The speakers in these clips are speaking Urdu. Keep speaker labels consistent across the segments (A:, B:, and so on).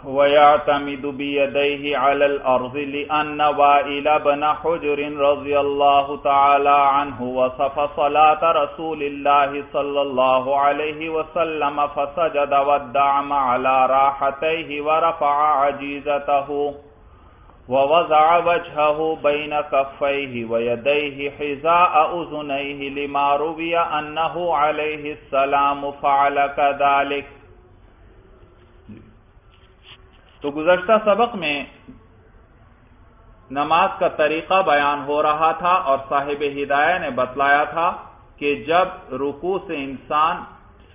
A: وَيَعْتَمِدُ بِيَدَيْهِ عَلَى الْأَرْضِ لِأَنَّ وَائِلَ بْنَ حُجْرٍ رضي الله تعالى عنه وصف صلاة رسول الله صلى الله عليه وسلم فسجد وادعم على راحتيه ورفع عجيزته ووضع وجهه بين كفيه ويديه حذاء أذنيه لما روي أنه عليه السلام فعل كذلك. تو گزشتہ سبق میں نماز کا طریقہ بیان ہو رہا تھا اور صاحب ہدایہ نے بتلایا تھا کہ جب رکوع سے انسان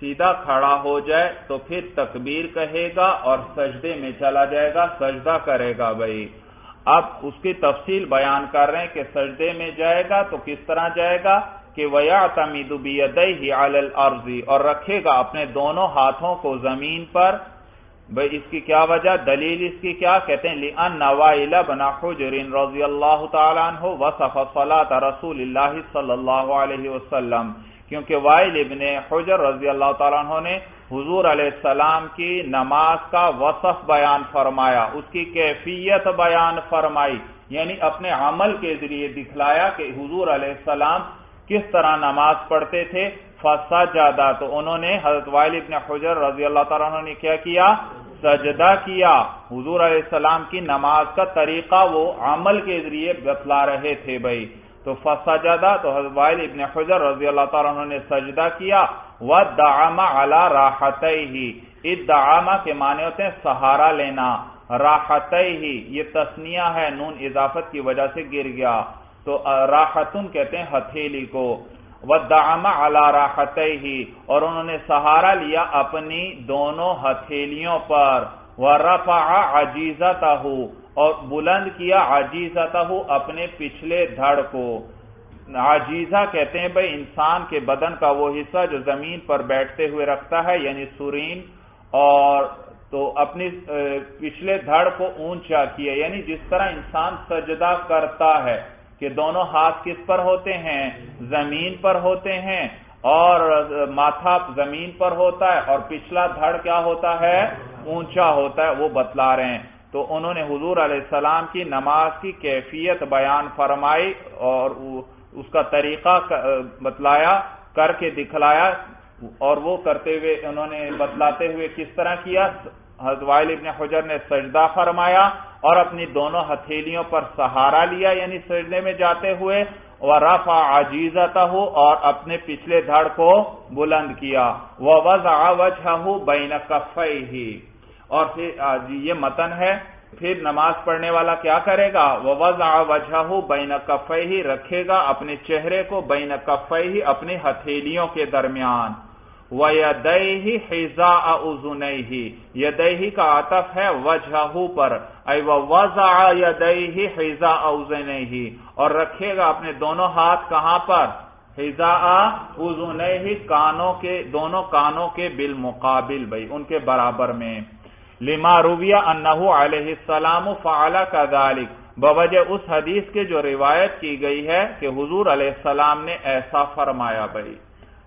A: سیدھا کھڑا ہو جائے تو پھر تکبیر کہے گا اور سجدے میں چلا جائے گا، سجدہ کرے گا. بھائی اب اس کی تفصیل بیان کر رہے ہیں کہ سجدے میں جائے گا تو کس طرح جائے گا کہ وَيَعْتَمِدُ بِيَدَيْهِ عَلَى الْأَرْضِ، اور رکھے گا اپنے دونوں ہاتھوں کو زمین پر. بھئی اس کی کیا وجہ، دلیل اس کی کیا، کہتے ہیں لِأَنَّ وَائِلَ بْنَ حُجْرٍ رضی اللہ تعالیٰ عنہ وصف صلاة رسول اللہ صلی اللہ علیہ وسلم، کیونکہ وائل ابن حجر رضی اللہ تعالیٰ عنہ نے حضور علیہ السلام کی نماز کا وصف بیان فرمایا، اس کی کیفیت بیان فرمائی، یعنی اپنے عمل کے ذریعے دکھلایا کہ حضور علیہ السلام کس طرح نماز پڑھتے تھے. فسجدہ، تو انہوں نے حضرت وائل ابن حجر رضی اللہ تعالیٰ عنہ نے کیا کیا، سجدہ کیا. حضور علیہ السلام کی نماز کا طریقہ وہ عمل کے ذریعے بتلا رہے تھے. بھائی تو فسجدہ، تو حضرت وائل ابن حجر رضی اللہ تعالیٰ عنہ نے سجدہ کیا. وَدَّعَمَ عَلَى رَاحَتَيْهِ، ادعام کے معنی ہوتے ہیں سہارا لینا، راحتیہ یہ تثنیہ ہے، نون اضافت کی وجہ سے گر گیا تو راحتن کہتے ہیں ہتھیلی کو. وَدَّعَمَ عَلَى رَاحَتَيْهِ، اور انہوں نے سہارا لیا اپنی دونوں ہتھیلیوں پر. وَرَفَعَ عَجِيزَتَهُ، اور بلند کیا عجیزتہ اپنے پچھلے دھڑ کو. عجیزہ کہتے ہیں بھئی انسان کے بدن کا وہ حصہ جو زمین پر بیٹھتے ہوئے رکھتا ہے، یعنی سرین، اور تو اپنی پچھلے دھڑ کو اونچا کیا، یعنی جس طرح انسان سجدہ کرتا ہے کہ دونوں ہاتھ کس پر ہوتے ہیں، زمین پر ہوتے ہیں، اور ماتھا زمین پر ہوتا ہے اور پچھلا دھڑ کیا ہوتا ہے، اونچا ہوتا ہے، وہ بتلا رہے ہیں. تو انہوں نے حضور علیہ السلام کی نماز کی کیفیت بیان فرمائی اور اس کا طریقہ بتلایا، کر کے دکھلایا، اور وہ کرتے ہوئے انہوں نے بتلاتے ہوئے کس طرح کیا. حضرت وائل ابن حجر نے سجدہ فرمایا اور اپنی دونوں ہتھیلیوں پر سہارا لیا، یعنی سجدے میں جاتے ہوئے. وَرَفَعَ عَجِيزَتَهُ، اور اپنے پچھلے دھڑ کو بلند کیا. وَوَضَعَ وَجْهَهُ بَيْنَ كَفَّيْهِ، اور پھر یہ متن ہے، پھر نماز پڑھنے والا کیا کرے گا، وَوَضَعَ وَجْهَهُ بَيْنَ كَفَّيْهِ، رکھے گا اپنے چہرے کو بَيْنَ كَفَّيْهِ اپنے ہتھیلیوں کے درمیان. وَيَدَيْهِ حِذَاءَ أُذُنَيْهِ، یدیہ کا عطف ہے وجہہ پر، ای وَوَضَعَ يَدَيْهِ حِذَاءَ أُذُنَيْهِ، اور رکھے گا اپنے دونوں ہاتھ کہاں پر، حذاء اذنیہ کانوں کے، دونوں کانوں کے بالمقابل، بھائی ان کے برابر میں. لما روی انہ علیہ السلام فعل کذالک، بوجہ اس حدیث کے جو روایت کی گئی ہے کہ حضور علیہ السلام نے ایسا فرمایا. بھائی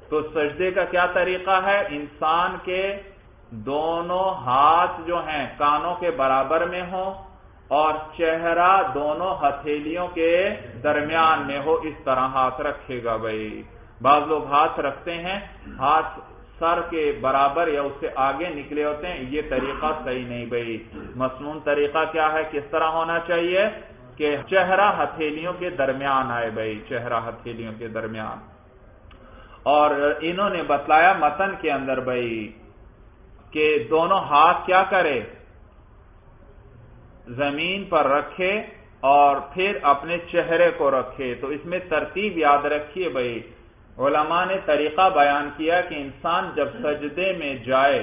A: تو سجدے کا کیا طریقہ ہے، انسان کے دونوں ہاتھ جو ہیں کانوں کے برابر میں ہوں اور چہرہ دونوں ہتھیلیوں کے درمیان میں ہو، اس طرح ہاتھ رکھے گا. بھائی بعض لوگ ہاتھ رکھتے ہیں ہاتھ سر کے برابر یا اس سے آگے نکلے ہوتے ہیں، یہ طریقہ صحیح نہیں. بھائی مسنون طریقہ کیا ہے، کس طرح ہونا چاہیے کہ چہرہ ہتھیلیوں کے درمیان آئے. بھائی چہرہ ہتھیلیوں کے درمیان. اور انہوں نے بتلایا متن کے اندر بھائی کہ دونوں ہاتھ کیا کرے، زمین پر رکھے اور پھر اپنے چہرے کو رکھے. تو اس میں ترتیب یاد رکھیے. بھائی علماء نے طریقہ بیان کیا کہ انسان جب سجدے میں جائے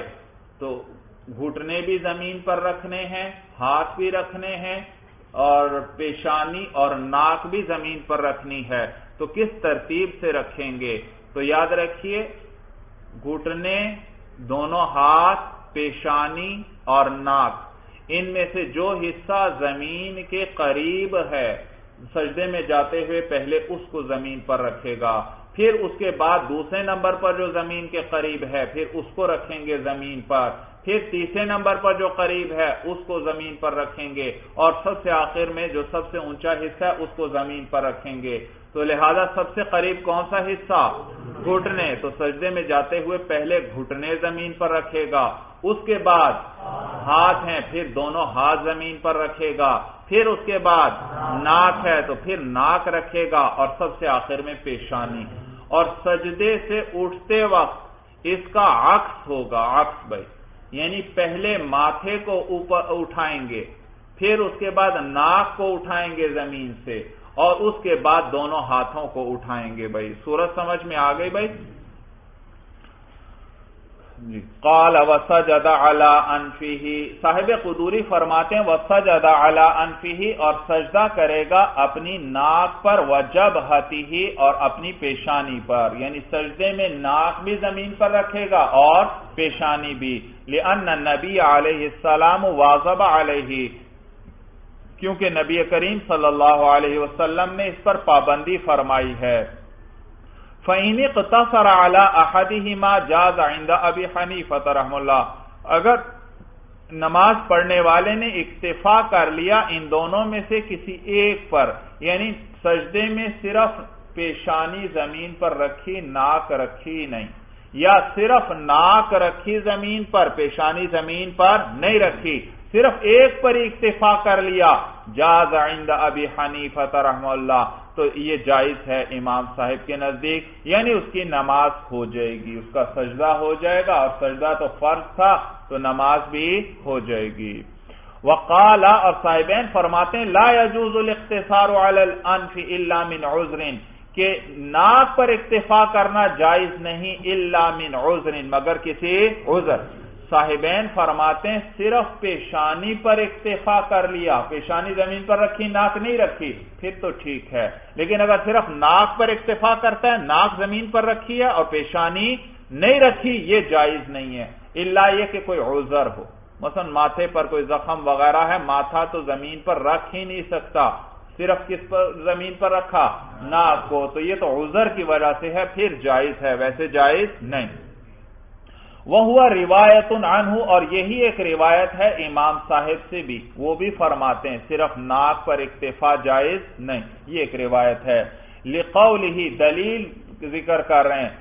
A: تو گھٹنے بھی زمین پر رکھنے ہیں، ہاتھ بھی رکھنے ہیں، اور پیشانی اور ناک بھی زمین پر رکھنی ہے. تو کس ترتیب سے رکھیں گے، تو یاد رکھیے گھٹنے، دونوں ہاتھ، پیشانی اور ناک، ان میں سے جو حصہ زمین کے قریب ہے سجدے میں جاتے ہوئے پہلے اس کو زمین پر رکھے گا. پھر اس کے بعد دوسرے نمبر پر جو زمین کے قریب ہے پھر اس کو رکھیں گے زمین پر، پھر تیسرے نمبر پر جو قریب ہے اس کو زمین پر رکھیں گے، اور سب سے آخر میں جو سب سے اونچا حصہ ہے اس کو زمین پر رکھیں گے۔ تو لہذا سب سے قریب کون سا حصہ؟ گھٹنے، تو سجدے میں جاتے ہوئے پہلے گھٹنے زمین پر رکھے گا، اس کے بعد ہاتھ ہیں پھر دونوں ہاتھ زمین پر رکھے گا، پھر اس کے بعد ناک ہے تو پھر ناک رکھے گا، اور سب سے آخر میں پیشانی۔ اور سجدے سے اٹھتے وقت اس کا عکس ہوگا، عکس بھائی، یعنی پہلے ماتھے کو اوپر اٹھائیں گے، پھر اس کے بعد ناک کو اٹھائیں گے زمین سے، اور اس کے بعد دونوں ہاتھوں کو اٹھائیں گے بھائی۔ سورج سمجھ میں آ گئی بھائی؟ جی۔ قال وسجد علی انفہ، صاحب قدوری فرماتے ہیں وسجد علی انفہ، اور سجدہ کرے گا اپنی ناک پر، وجبہتہ، اور اپنی پیشانی پر، یعنی سجدے میں ناک بھی زمین پر رکھے گا اور پیشانی بھی، لأن النبی علیہ السلام واظب علیہ، کیونکہ نبی کریم صلی اللہ علیہ وسلم نے اس پر پابندی فرمائی ہے۔ فَإِنِ اقْتَصَرَ عَلَىٰ أَحَدِهِمَا جَازَ عِنْدَ أَبِي حَنِیفَةَ رحمہ اللہ، اگر نماز پڑھنے والے نے اکتفا کر لیا ان دونوں میں سے کسی ایک پر، یعنی سجدے میں صرف پیشانی زمین پر رکھی، ناک رکھی نہیں، یا صرف ناک رکھی زمین پر، پیشانی زمین پر نہیں رکھی، صرف ایک پر اکتفا کر لیا، جاز عند ابی حنیفہ رحمہ اللہ، تو یہ جائز ہے امام صاحب کے نزدیک، یعنی اس کی نماز ہو جائے گی، اس کا سجدہ ہو جائے گا، اور سجدہ تو فرض تھا تو نماز بھی ہو جائے گی۔ وقال، اور صاحبین فرماتے ہیں لا يجوز الاقتصار على الانف الا من عذر، کہ ناک پر اکتفا کرنا جائز نہیں الا من عذر، مگر کسی عذر۔ صاحبین فرماتے ہیں صرف پیشانی پر اکتفا کر لیا، پیشانی زمین پر رکھی، ناک نہیں رکھی، پھر تو ٹھیک ہے، لیکن اگر صرف ناک پر اکتفا کرتا ہے، ناک زمین پر رکھی ہے اور پیشانی نہیں رکھی، یہ جائز نہیں ہے، الا یہ کہ کوئی عذر ہو، مثلا ماتھے پر کوئی زخم وغیرہ ہے، ماتھا تو زمین پر رکھ ہی نہیں سکتا، صرف کس پر زمین پر رکھا؟ ناک کو، تو یہ تو عذر کی وجہ سے ہے، پھر جائز ہے، ویسے جائز نہیں۔ وَهُوَ رِوَایَةٌ عَنْهُ، اور یہی ایک روایت ہے امام صاحب سے بھی، وہ بھی فرماتے ہیں صرف ناک پر اکتفا جائز نہیں، یہ ایک روایت ہے۔ لِقَوْلِهِ، دلیل ذکر کر رہے ہیں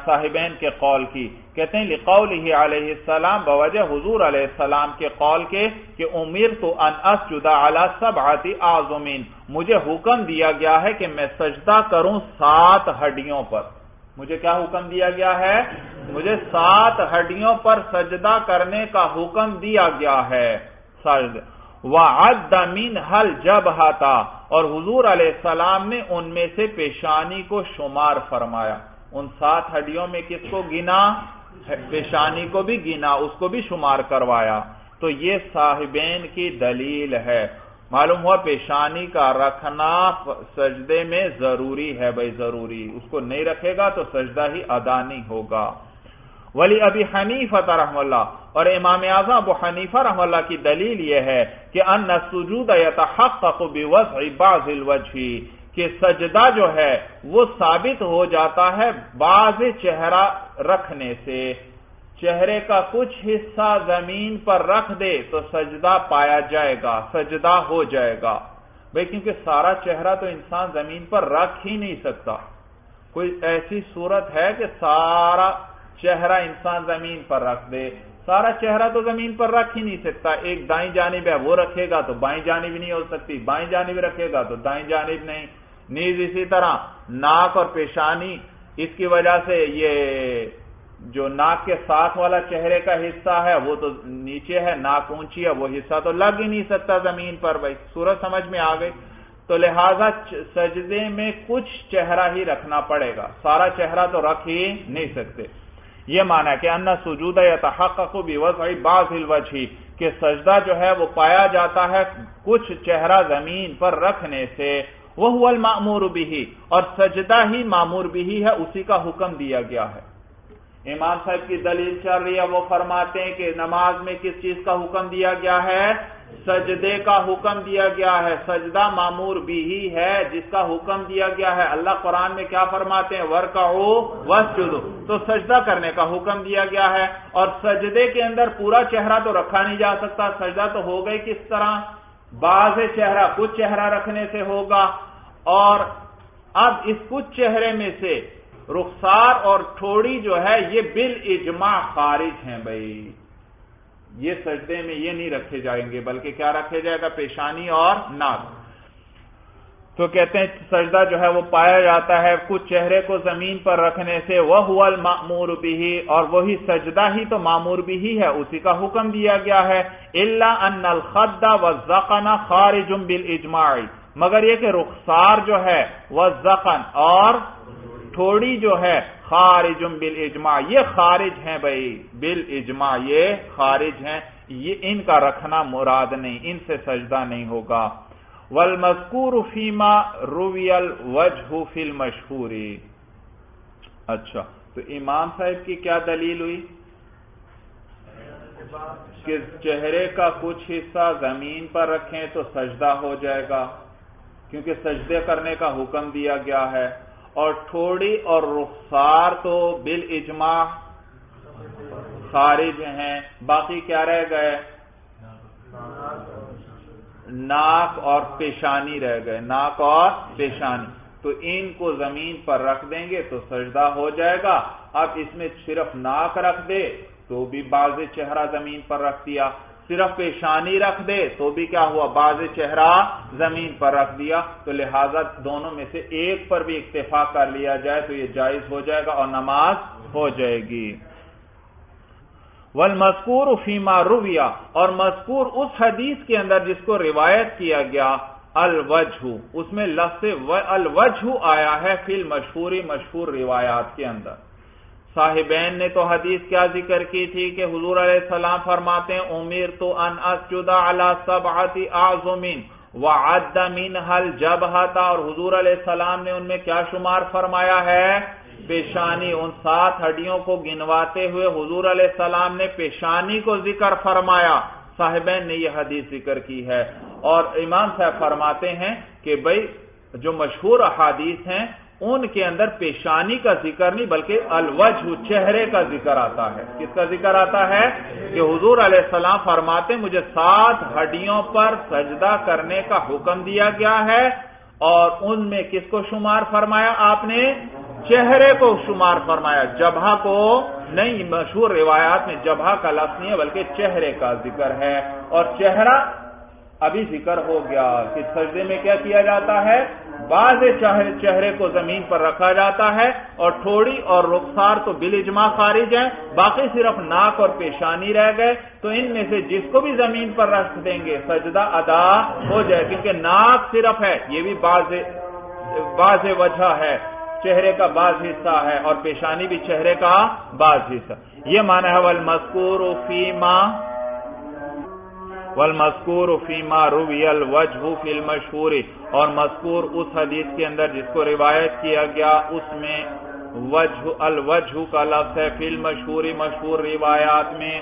A: صاحبین کے قول کی، کہتے ہیں لِقَوْلِهِ علیہ السلام، بوجہ حضور علیہ السلام کے قول کے کہ اُمِرْتُ أَنْ أَسْجُدَ عَلَى سَبْعَةِ أَعْظُمٍ، مجھے حکم دیا گیا ہے کہ میں سجدہ کروں 7 ہڈیوں پر، مجھے کیا حکم دیا گیا ہے؟ مجھے 7 ہڈیوں پر سجدہ کرنے کا حکم دیا گیا ہے۔ وَعَدَّ مِنْهَا الْجَبْهَةَ، اور حضور علیہ السلام نے ان میں سے پیشانی کو شمار فرمایا، ان 7 ہڈیوں میں کس کو گنا؟ پیشانی کو بھی گنا، اس کو بھی شمار کروایا، تو یہ صاحبین کی دلیل ہے۔ معلوم ہوا پیشانی کا رکھنا سجدے میں ضروری ہے بھائی، ضروری، اس کو نہیں رکھے گا تو سجدہ ہی ادا نہیں ہوگا۔ ولی ابی حنیفہ رحمہ اللہ، اور امام اعظم ابو حنیفہ رحمہ اللہ کی دلیل یہ ہے کہ ان السجود یتحقق بوضع بعض الوجہ، کہ سجدہ جو ہے وہ ثابت ہو جاتا ہے بعض چہرہ رکھنے سے، چہرے کا کچھ حصہ زمین پر رکھ دے تو سجدہ پایا جائے گا، سجدہ ہو جائے گا بھئی، کیونکہ سارا چہرہ تو انسان زمین پر رکھ ہی نہیں سکتا، کوئی ایسی صورت ہے کہ سارا چہرہ انسان زمین پر رکھ دے؟ سارا چہرہ تو زمین پر رکھ ہی نہیں سکتا، ایک دائیں جانب ہے وہ رکھے گا تو بائیں جانب نہیں ہو سکتی، بائیں جانب رکھے گا تو دائیں جانب نہیں، نیز اسی طرح ناک اور پیشانی، اس کی وجہ سے یہ جو ناک کے ساتھ والا چہرے کا حصہ ہے وہ تو نیچے ہے، ناک اونچی ہے، وہ حصہ تو لگ ہی نہیں سکتا زمین پر بھائی، صورت سمجھ میں آ گئی؟ تو لہذا سجدے میں کچھ چہرہ ہی رکھنا پڑے گا، سارا چہرہ تو رکھ ہی نہیں سکتے۔ یہ معنی ہے کہ ان سجود یتحقق بوضع بعض الوجہ، کہ سجدہ جو ہے وہ پایا جاتا ہے کچھ چہرہ زمین پر رکھنے سے، وہو المأمور بہ، اور سجدہ ہی مامور بہ ہے، اسی کا حکم دیا گیا ہے، امام صاحب کی دلیل چل رہی ہے، وہ فرماتے ہیں کہ نماز میں کس چیز کا حکم دیا گیا ہے؟ سجدے کا حکم دیا گیا ہے۔ سجدہ مامور بھی ہی ہے جس کا حکم دیا گیا ہے۔ اللہ قرآن میں کیا فرماتے ہیں؟ وَارْكَعُوا وَاسْجُدُوا، تو سجدہ کرنے کا حکم دیا گیا ہے۔ اور سجدے کے اندر پورا چہرہ تو رکھا نہیں جا سکتا، سجدہ تو ہوگا ہی کس طرح؟ بعض چہرہ کچھ چہرہ رکھنے سے ہوگا، اور اب اس کچھ چہرے میں سے رخسار اور ٹھوڑی جو ہے یہ بالاجماع خارج ہیں بھائی، یہ سجدے میں یہ نہیں رکھے جائیں گے، بلکہ کیا رکھے جائے گا؟ پیشانی اور ناک۔ تو کہتے ہیں سجدہ جو ہے وہ پایا جاتا ہے کچھ چہرے کو زمین پر رکھنے سے، وَهُوَ الْمَأْمُورُ بِهِ، اور وہی سجدہ ہی تو مامور بھی ہی ہے، اسی کا حکم دیا گیا ہے۔ إِلَّا أَنَّ الْخَدَّ وَالذَّقَنَ خَارِجٌ بِالْإِجْمَاعِ، مگر یہ کہ رخسار جو ہے والذقن اور تھوڑی جو ہے خارج بالاجماع، یہ خارج ہیں بھائی بالاجماع، یہ خارج ہیں، یہ ان کا رکھنا مراد نہیں، ان سے سجدہ نہیں ہوگا۔ والمذکور فیما روی الوجہ فی المشہور، اچھا تو امام صاحب کی کیا دلیل ہوئی کہ چہرے کا کچھ حصہ زمین پر رکھیں تو سجدہ ہو جائے گا کیونکہ سجدے کرنے کا حکم دیا گیا ہے، اور ٹھوڑی اور رخسار تو بالاجماع خارج ہیں، باقی کیا رہ گئے؟ ناک اور پیشانی رہ گئے، ناک اور پیشانی، تو ان کو زمین پر رکھ دیں گے تو سجدہ ہو جائے گا۔ اب اس میں صرف ناک رکھ دے تو بھی باز چہرہ زمین پر رکھ دیا، صرف پیشانی رکھ دے تو بھی کیا ہوا؟ باز چہرہ زمین پر رکھ دیا، تو لہذا دونوں میں سے ایک پر بھی اکتفا کر لیا جائے تو یہ جائز ہو جائے گا اور نماز ہو جائے گی۔ والمذکور فیما رویہ، اور مذکور اس حدیث کے اندر جس کو روایت کیا گیا، الوجہ، اس میں لفظ الوجہ آیا ہے فی المشہور، مشہور روایات کے اندر۔ صاحبین نے تو حدیث کیا ذکر کی تھی کہ حضور علیہ السلام فرماتے ہیں امرت ان اسجد علی سبعۃ اعظم وعد منها الجبهۃ، اور حضور علیہ السلام نے ان میں کیا شمار فرمایا ہے؟ پیشانی، ان 7 ہڈیوں کو گنواتے ہوئے حضور علیہ السلام نے پیشانی کو ذکر فرمایا۔ صاحبین نے یہ حدیث ذکر کی ہے، اور امام صاحب فرماتے ہیں کہ بھئی جو مشہور احادیث ہیں ان کے اندر پیشانی کا ذکر نہیں بلکہ الوجہ، چہرے کا ذکر آتا ہے۔ کس کا ذکر آتا ہے؟ کہ حضور علیہ السلام فرماتے ہیں مجھے 7 ہڈیوں پر سجدہ کرنے کا حکم دیا گیا ہے، اور ان میں کس کو شمار فرمایا آپ نے؟ چہرے کو شمار فرمایا، جبہہ کو نہیں۔ مشہور روایات میں جبہہ کا لفظ نہیں ہے بلکہ چہرے کا ذکر ہے، اور چہرہ ابھی ذکر ہو گیا کہ سجدے میں کیا کیا جاتا ہے؟ بعض چہرے کو زمین پر رکھا جاتا ہے، اور ٹھوڑی اور رخسار تو بالاجماع خارج ہیں، باقی صرف ناک اور پیشانی رہ گئے، تو ان میں سے جس کو بھی زمین پر رکھ دیں گے سجدہ ادا ہو جائے، کیونکہ ناک صرف ہے، یہ بھی بعض وجہ ہے، چہرے کا بعض حصہ ہے، اور پیشانی بھی چہرے کا بعض حصہ۔ یہ معنی ہے والمذکور فیما روی الوجہ فی المشہور، اور مذکور اس حدیث کے اندر جس کو روایت کیا گیا اس میں الوجہ کا لفظ ہے فی المشہور، مشہور روایات میں۔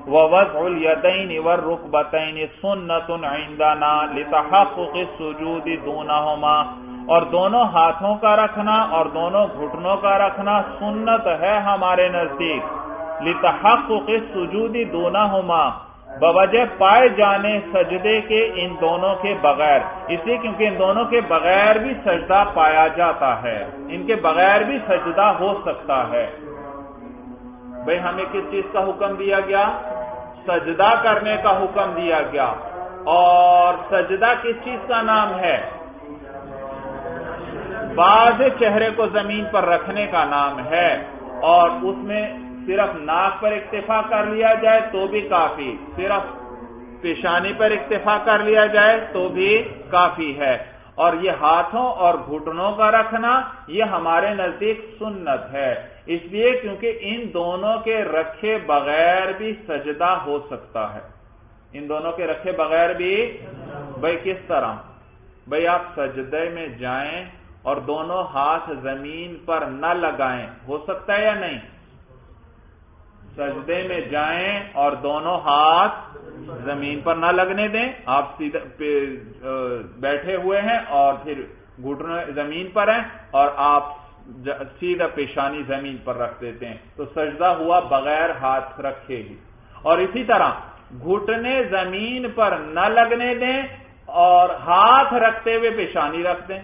A: ووضع الیدین والرکبتین سنت عندنا لتحقق السجود دونہما، اور دونوں ہاتھوں کا رکھنا اور دونوں گھٹنوں کا رکھنا سنت ہے ہمارے نزدیک، لتحقق السجود دونہما، بوجہ پائے جانے سجدے کے ان دونوں کے بغیر، اس لیے کیونکہ ان دونوں کے بغیر بھی سجدہ پایا جاتا ہے، ان کے بغیر بھی سجدہ ہو سکتا ہے۔ بھئی ہمیں کس چیز کا حکم دیا گیا؟ سجدہ کرنے کا حکم دیا گیا، اور سجدہ کس چیز کا نام ہے؟ بعض چہرے کو زمین پر رکھنے کا نام ہے، اور اس میں صرف ناک پر اکتفا کر لیا جائے تو بھی کافی، صرف پیشانی پر اکتفا کر لیا جائے تو بھی کافی ہے، اور یہ ہاتھوں اور گھٹنوں کا رکھنا یہ ہمارے نزدیک سنت ہے، اس لیے کیونکہ ان دونوں کے رکھے بغیر بھی سجدہ ہو سکتا ہے، ان دونوں کے رکھے بغیر بھی۔ بھئی کس طرح؟ بھئی آپ سجدے میں جائیں اور دونوں ہاتھ زمین پر نہ لگائیں، ہو سکتا ہے یا نہیں؟ سجدے میں جائیں اور دونوں ہاتھ زمین پر نہ لگنے دیں. آپ سیدھا بیٹھے ہوئے ہیں اور پھر گھٹنے زمین پر ہیں اور آپ سیدھا پیشانی زمین پر رکھ دیتے ہیں تو سجدہ ہوا بغیر ہاتھ رکھے ہی. اور اسی طرح گھٹنے زمین پر نہ لگنے دیں اور ہاتھ رکھتے ہوئے پیشانی رکھ دیں.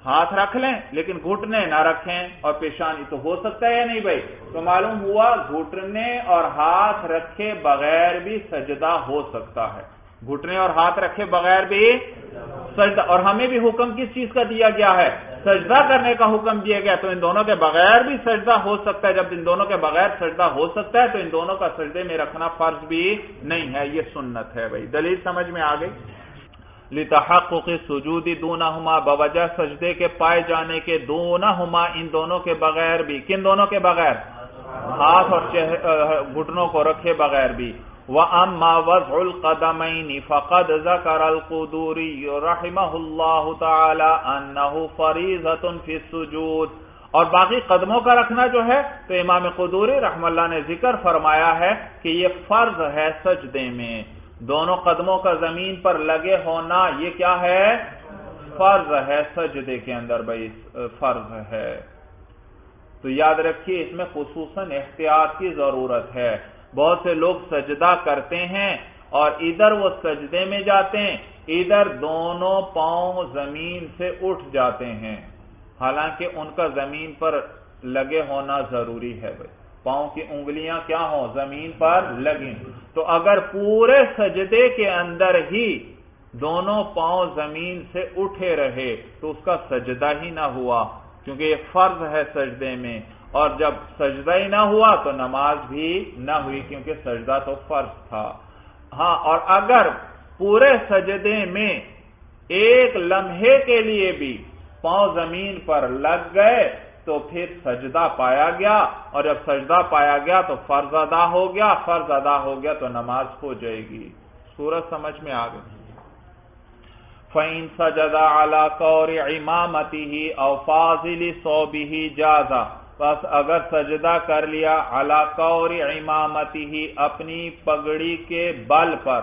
A: ہاتھ رکھ لیں لیکن گھٹنے نہ رکھیں اور پیشانی. تو ہو سکتا ہے یا نہیں بھائی؟ تو معلوم ہوا گھٹنے اور ہاتھ رکھے بغیر بھی سجدہ ہو سکتا ہے. گھٹنے اور ہاتھ رکھے بغیر بھی سجدہ. اور ہمیں بھی حکم کس چیز کا دیا گیا ہے؟ سجدہ کرنے کا حکم دیا گیا. تو ان دونوں کے بغیر بھی سجدہ ہو سکتا ہے. جب ان دونوں کے بغیر سجدہ ہو سکتا ہے تو ان دونوں کا سجدے میں رکھنا فرض بھی نہیں ہے. یہ سنت ہے بھائی. دلیل سمجھ میں آ گئی؟ لتحقق السجود دونہما، بوجہ سجدے کے پائے جانے کے، دونہما ان دونوں کے بغیر بھی. کن دونوں کے بغیر؟ ہاتھ اور گھٹنوں کو رکھے بغیر بھی. وَأَمَّا وَضْعُ الْقَدَمَيْنِ فَقَدْ ذَكَرَ الْقُدُورِيُّ رَحِمَهُ اللَّهُ تَعَالَى أَنَّهُ فَرِيضَةٌ فِي السُّجُودِ. اور باقی قدموں کا رکھنا جو ہے تو امام قدوری رحمہ اللہ نے ذکر فرمایا ہے کہ یہ فرض ہے سجدے میں. دونوں قدموں کا زمین پر لگے ہونا یہ کیا ہے؟ فرض ہے سجدے کے اندر بھائی، فرض ہے. تو یاد رکھیے اس میں خصوصاً احتیاط کی ضرورت ہے. بہت سے لوگ سجدہ کرتے ہیں اور ادھر وہ سجدے میں جاتے ہیں، ادھر دونوں پاؤں زمین سے اٹھ جاتے ہیں، حالانکہ ان کا زمین پر لگے ہونا ضروری ہے بھائی. پاؤں کی انگلیاں کیا ہوں؟ زمین پر لگیں. تو اگر پورے سجدے کے اندر ہی دونوں پاؤں زمین سے اٹھے رہے تو اس کا سجدہ ہی نہ ہوا، کیونکہ یہ فرض ہے سجدے میں. اور جب سجدہ ہی نہ ہوا تو نماز بھی نہ ہوئی، کیونکہ سجدہ تو فرض تھا. ہاں، اور اگر پورے سجدے میں ایک لمحے کے لیے بھی پاؤں زمین پر لگ گئے تو پھر سجدہ پایا گیا، اور جب سجدہ پایا گیا تو فرض ادا ہو گیا. فرض ادا ہو گیا تو نماز ہو جائے گی. سورج سمجھ میں آ گئی. فَإِن سَجَدَ عَلَى قَوْرِ عِمَامَتِهِ أَوْ فَاضِلِ صَوْبِهِ جَازَ. بس اگر سجدہ کر لیا علی قور عمامتہ، اپنی پگڑی کے بل پر.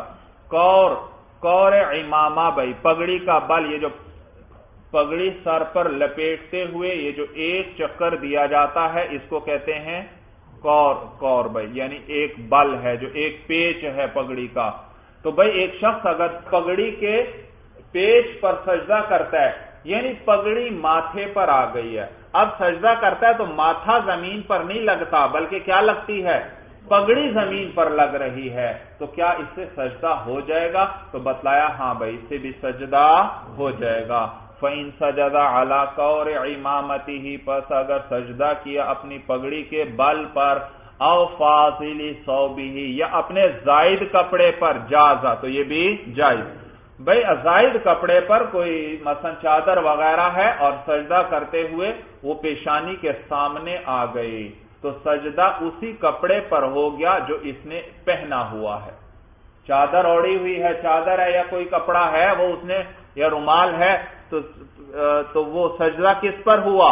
A: قور عمامہ بھائی پگڑی کا بل، یہ جو پگڑی سر پر لپیٹتے ہوئے یہ جو ایک چکر دیا جاتا ہے اس کو کہتے ہیں قور بھائی، یعنی ایک بل ہے جو ایک پیچ ہے پگڑی کا. تو بھائی ایک شخص اگر پگڑی کے پیچ پر سجدہ کرتا ہے، یعنی پگڑی ماتھے پر آ گئی ہے، اب سجدہ کرتا ہے تو ماتھا زمین پر نہیں لگتا بلکہ کیا لگتی ہے؟ پگڑی زمین پر لگ رہی ہے. تو کیا اس سے سجدہ ہو جائے گا؟ تو بتلایا ہاں بھائی اس سے بھی سجدہ ہو جائے گا. فَإِن سَجَدَ عَلَى قَوْرِ عِمَامَتِهِ، پس اگر سجدہ کیا اپنی پگڑی کے بل پر، او فاضل ثوبه، یا اپنے زائد کپڑے پر، جازا، تو یہ بھی جائز. بھئی زائد کپڑے پر کوئی مثلا چادر وغیرہ ہے اور سجدہ کرتے ہوئے وہ پیشانی کے سامنے آ گئی تو سجدہ اسی کپڑے پر ہو گیا جو اس نے پہنا ہوا ہے. چادر اوڑی ہوئی ہے، چادر ہے یا کوئی کپڑا ہے وہ اس نے، یا رومال ہے، تو وہ سجدہ کس پر ہوا؟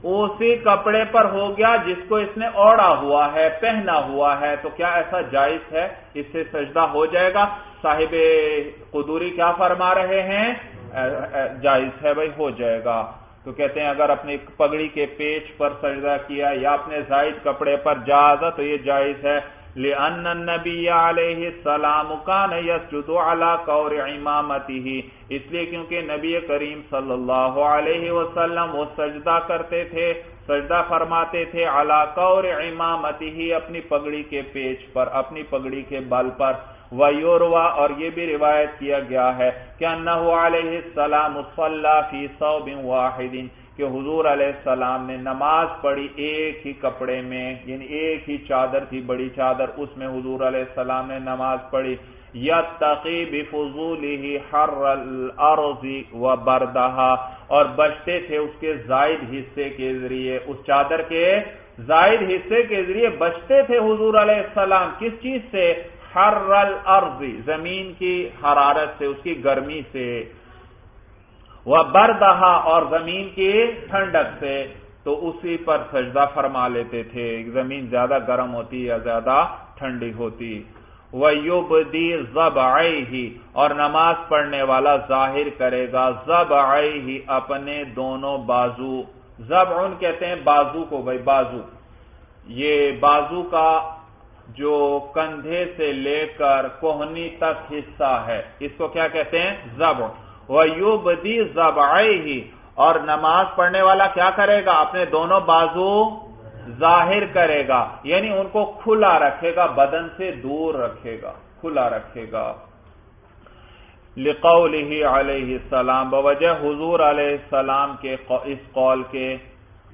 A: اسی کپڑے پر ہو گیا جس کو اس نے اوڑا ہوا ہے، پہنا ہوا ہے. تو کیا ایسا جائز ہے؟ اس سے سجدہ ہو جائے گا. صاحب قدوری کیا فرما رہے ہیں؟ جائز ہے بھائی، ہو جائے گا. تو کہتے ہیں اگر اپنی پگڑی کے پیچ پر سجدہ کیا یا اپنے زائد کپڑے پر جازا تو یہ جائز ہے. لأن النبی علیہ السلام کان یسجد علی قور عمامتہ، اس لیے کیونکہ نبی کریم صلی اللہ علیہ وسلم وہ سجدہ کرتے تھے، سجدہ فرماتے تھے علی قور عمامتہ، اپنی پگڑی کے پیچ پر، اپنی پگڑی کے بل پر. وَيُرْوَى، اور یہ بھی روایت کیا گیا ہے کہ انہ علیہ السلام صلی فی ثوب واحد، کہ حضور علیہ السلام نے نماز پڑھی ایک ہی کپڑے میں، یعنی ایک ہی چادر تھی، بڑی چادر، اس میں حضور علیہ السلام نے نماز پڑھی. یتقی بفضولہ حر الارض وبردہا، اور بچتے تھے اس کے زائد حصے کے ذریعے، اس چادر کے زائد حصے کے ذریعے بچتے تھے حضور علیہ السلام. کس چیز سے؟ حر الارض، زمین کی حرارت سے، اس کی گرمی سے، وبردہا، اور زمین کی ٹھنڈک سے. تو اسی پر سجدہ فرما لیتے تھے، زمین زیادہ گرم ہوتی یا زیادہ ٹھنڈی ہوتی۔ وَيُبْدِي ضَبْعَيْهِ، اور نماز پڑھنے والا ظاہر کرے گا ضبعیہ، اپنے دونوں بازو۔ ضبعن کہتے ہیں بازو کو، بھائی بازو، یہ بازو کا جو کندھے سے لے کر کوہنی تک حصہ ہے، اس کو کیا کہتے ہیں؟ ضبع۔ وَيُبْدِي ضَبْعَيْهِ، اور نماز پڑھنے والا کیا کرے گا؟ اپنے دونوں بازو ظاہر کرے گا، یعنی ان کو کھلا رکھے گا، بدن سے دور رکھے گا، کھلا رکھے گا۔ لقولہ علیہ السلام، بوجہ حضور علیہ السلام کے اس قول کے،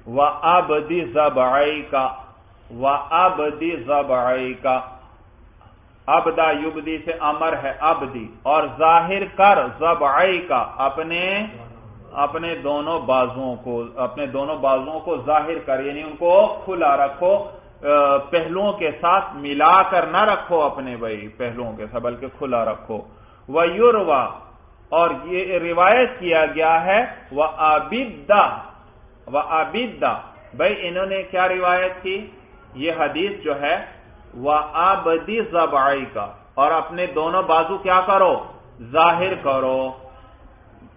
A: وَأَبْدِ ضَبْعَيْكَ، وَأَبْدِ ضَبْعَيْكَ، ابدا یبدی سے امر ہے ابدی، اور ظاہر کر ضبعیک، اپنے دونوں بازوؤں کو ظاہر کر، یعنی ان کو کھلا رکھو، پہلوؤں کے ساتھ ملا کر نہ رکھو اپنے بھائی پہلوؤں کے ساتھ، بلکہ کھلا رکھو۔ وَيُرْوَى، اور یہ روایت کیا گیا ہے، وَأَبِدَّ، بھائی انہوں نے کیا روایت کی؟ یہ حدیث جو ہے وَأَبْدِ ضَبْعَيْكَ، اور اپنے دونوں بازو کیا کرو؟ ظاہر کرو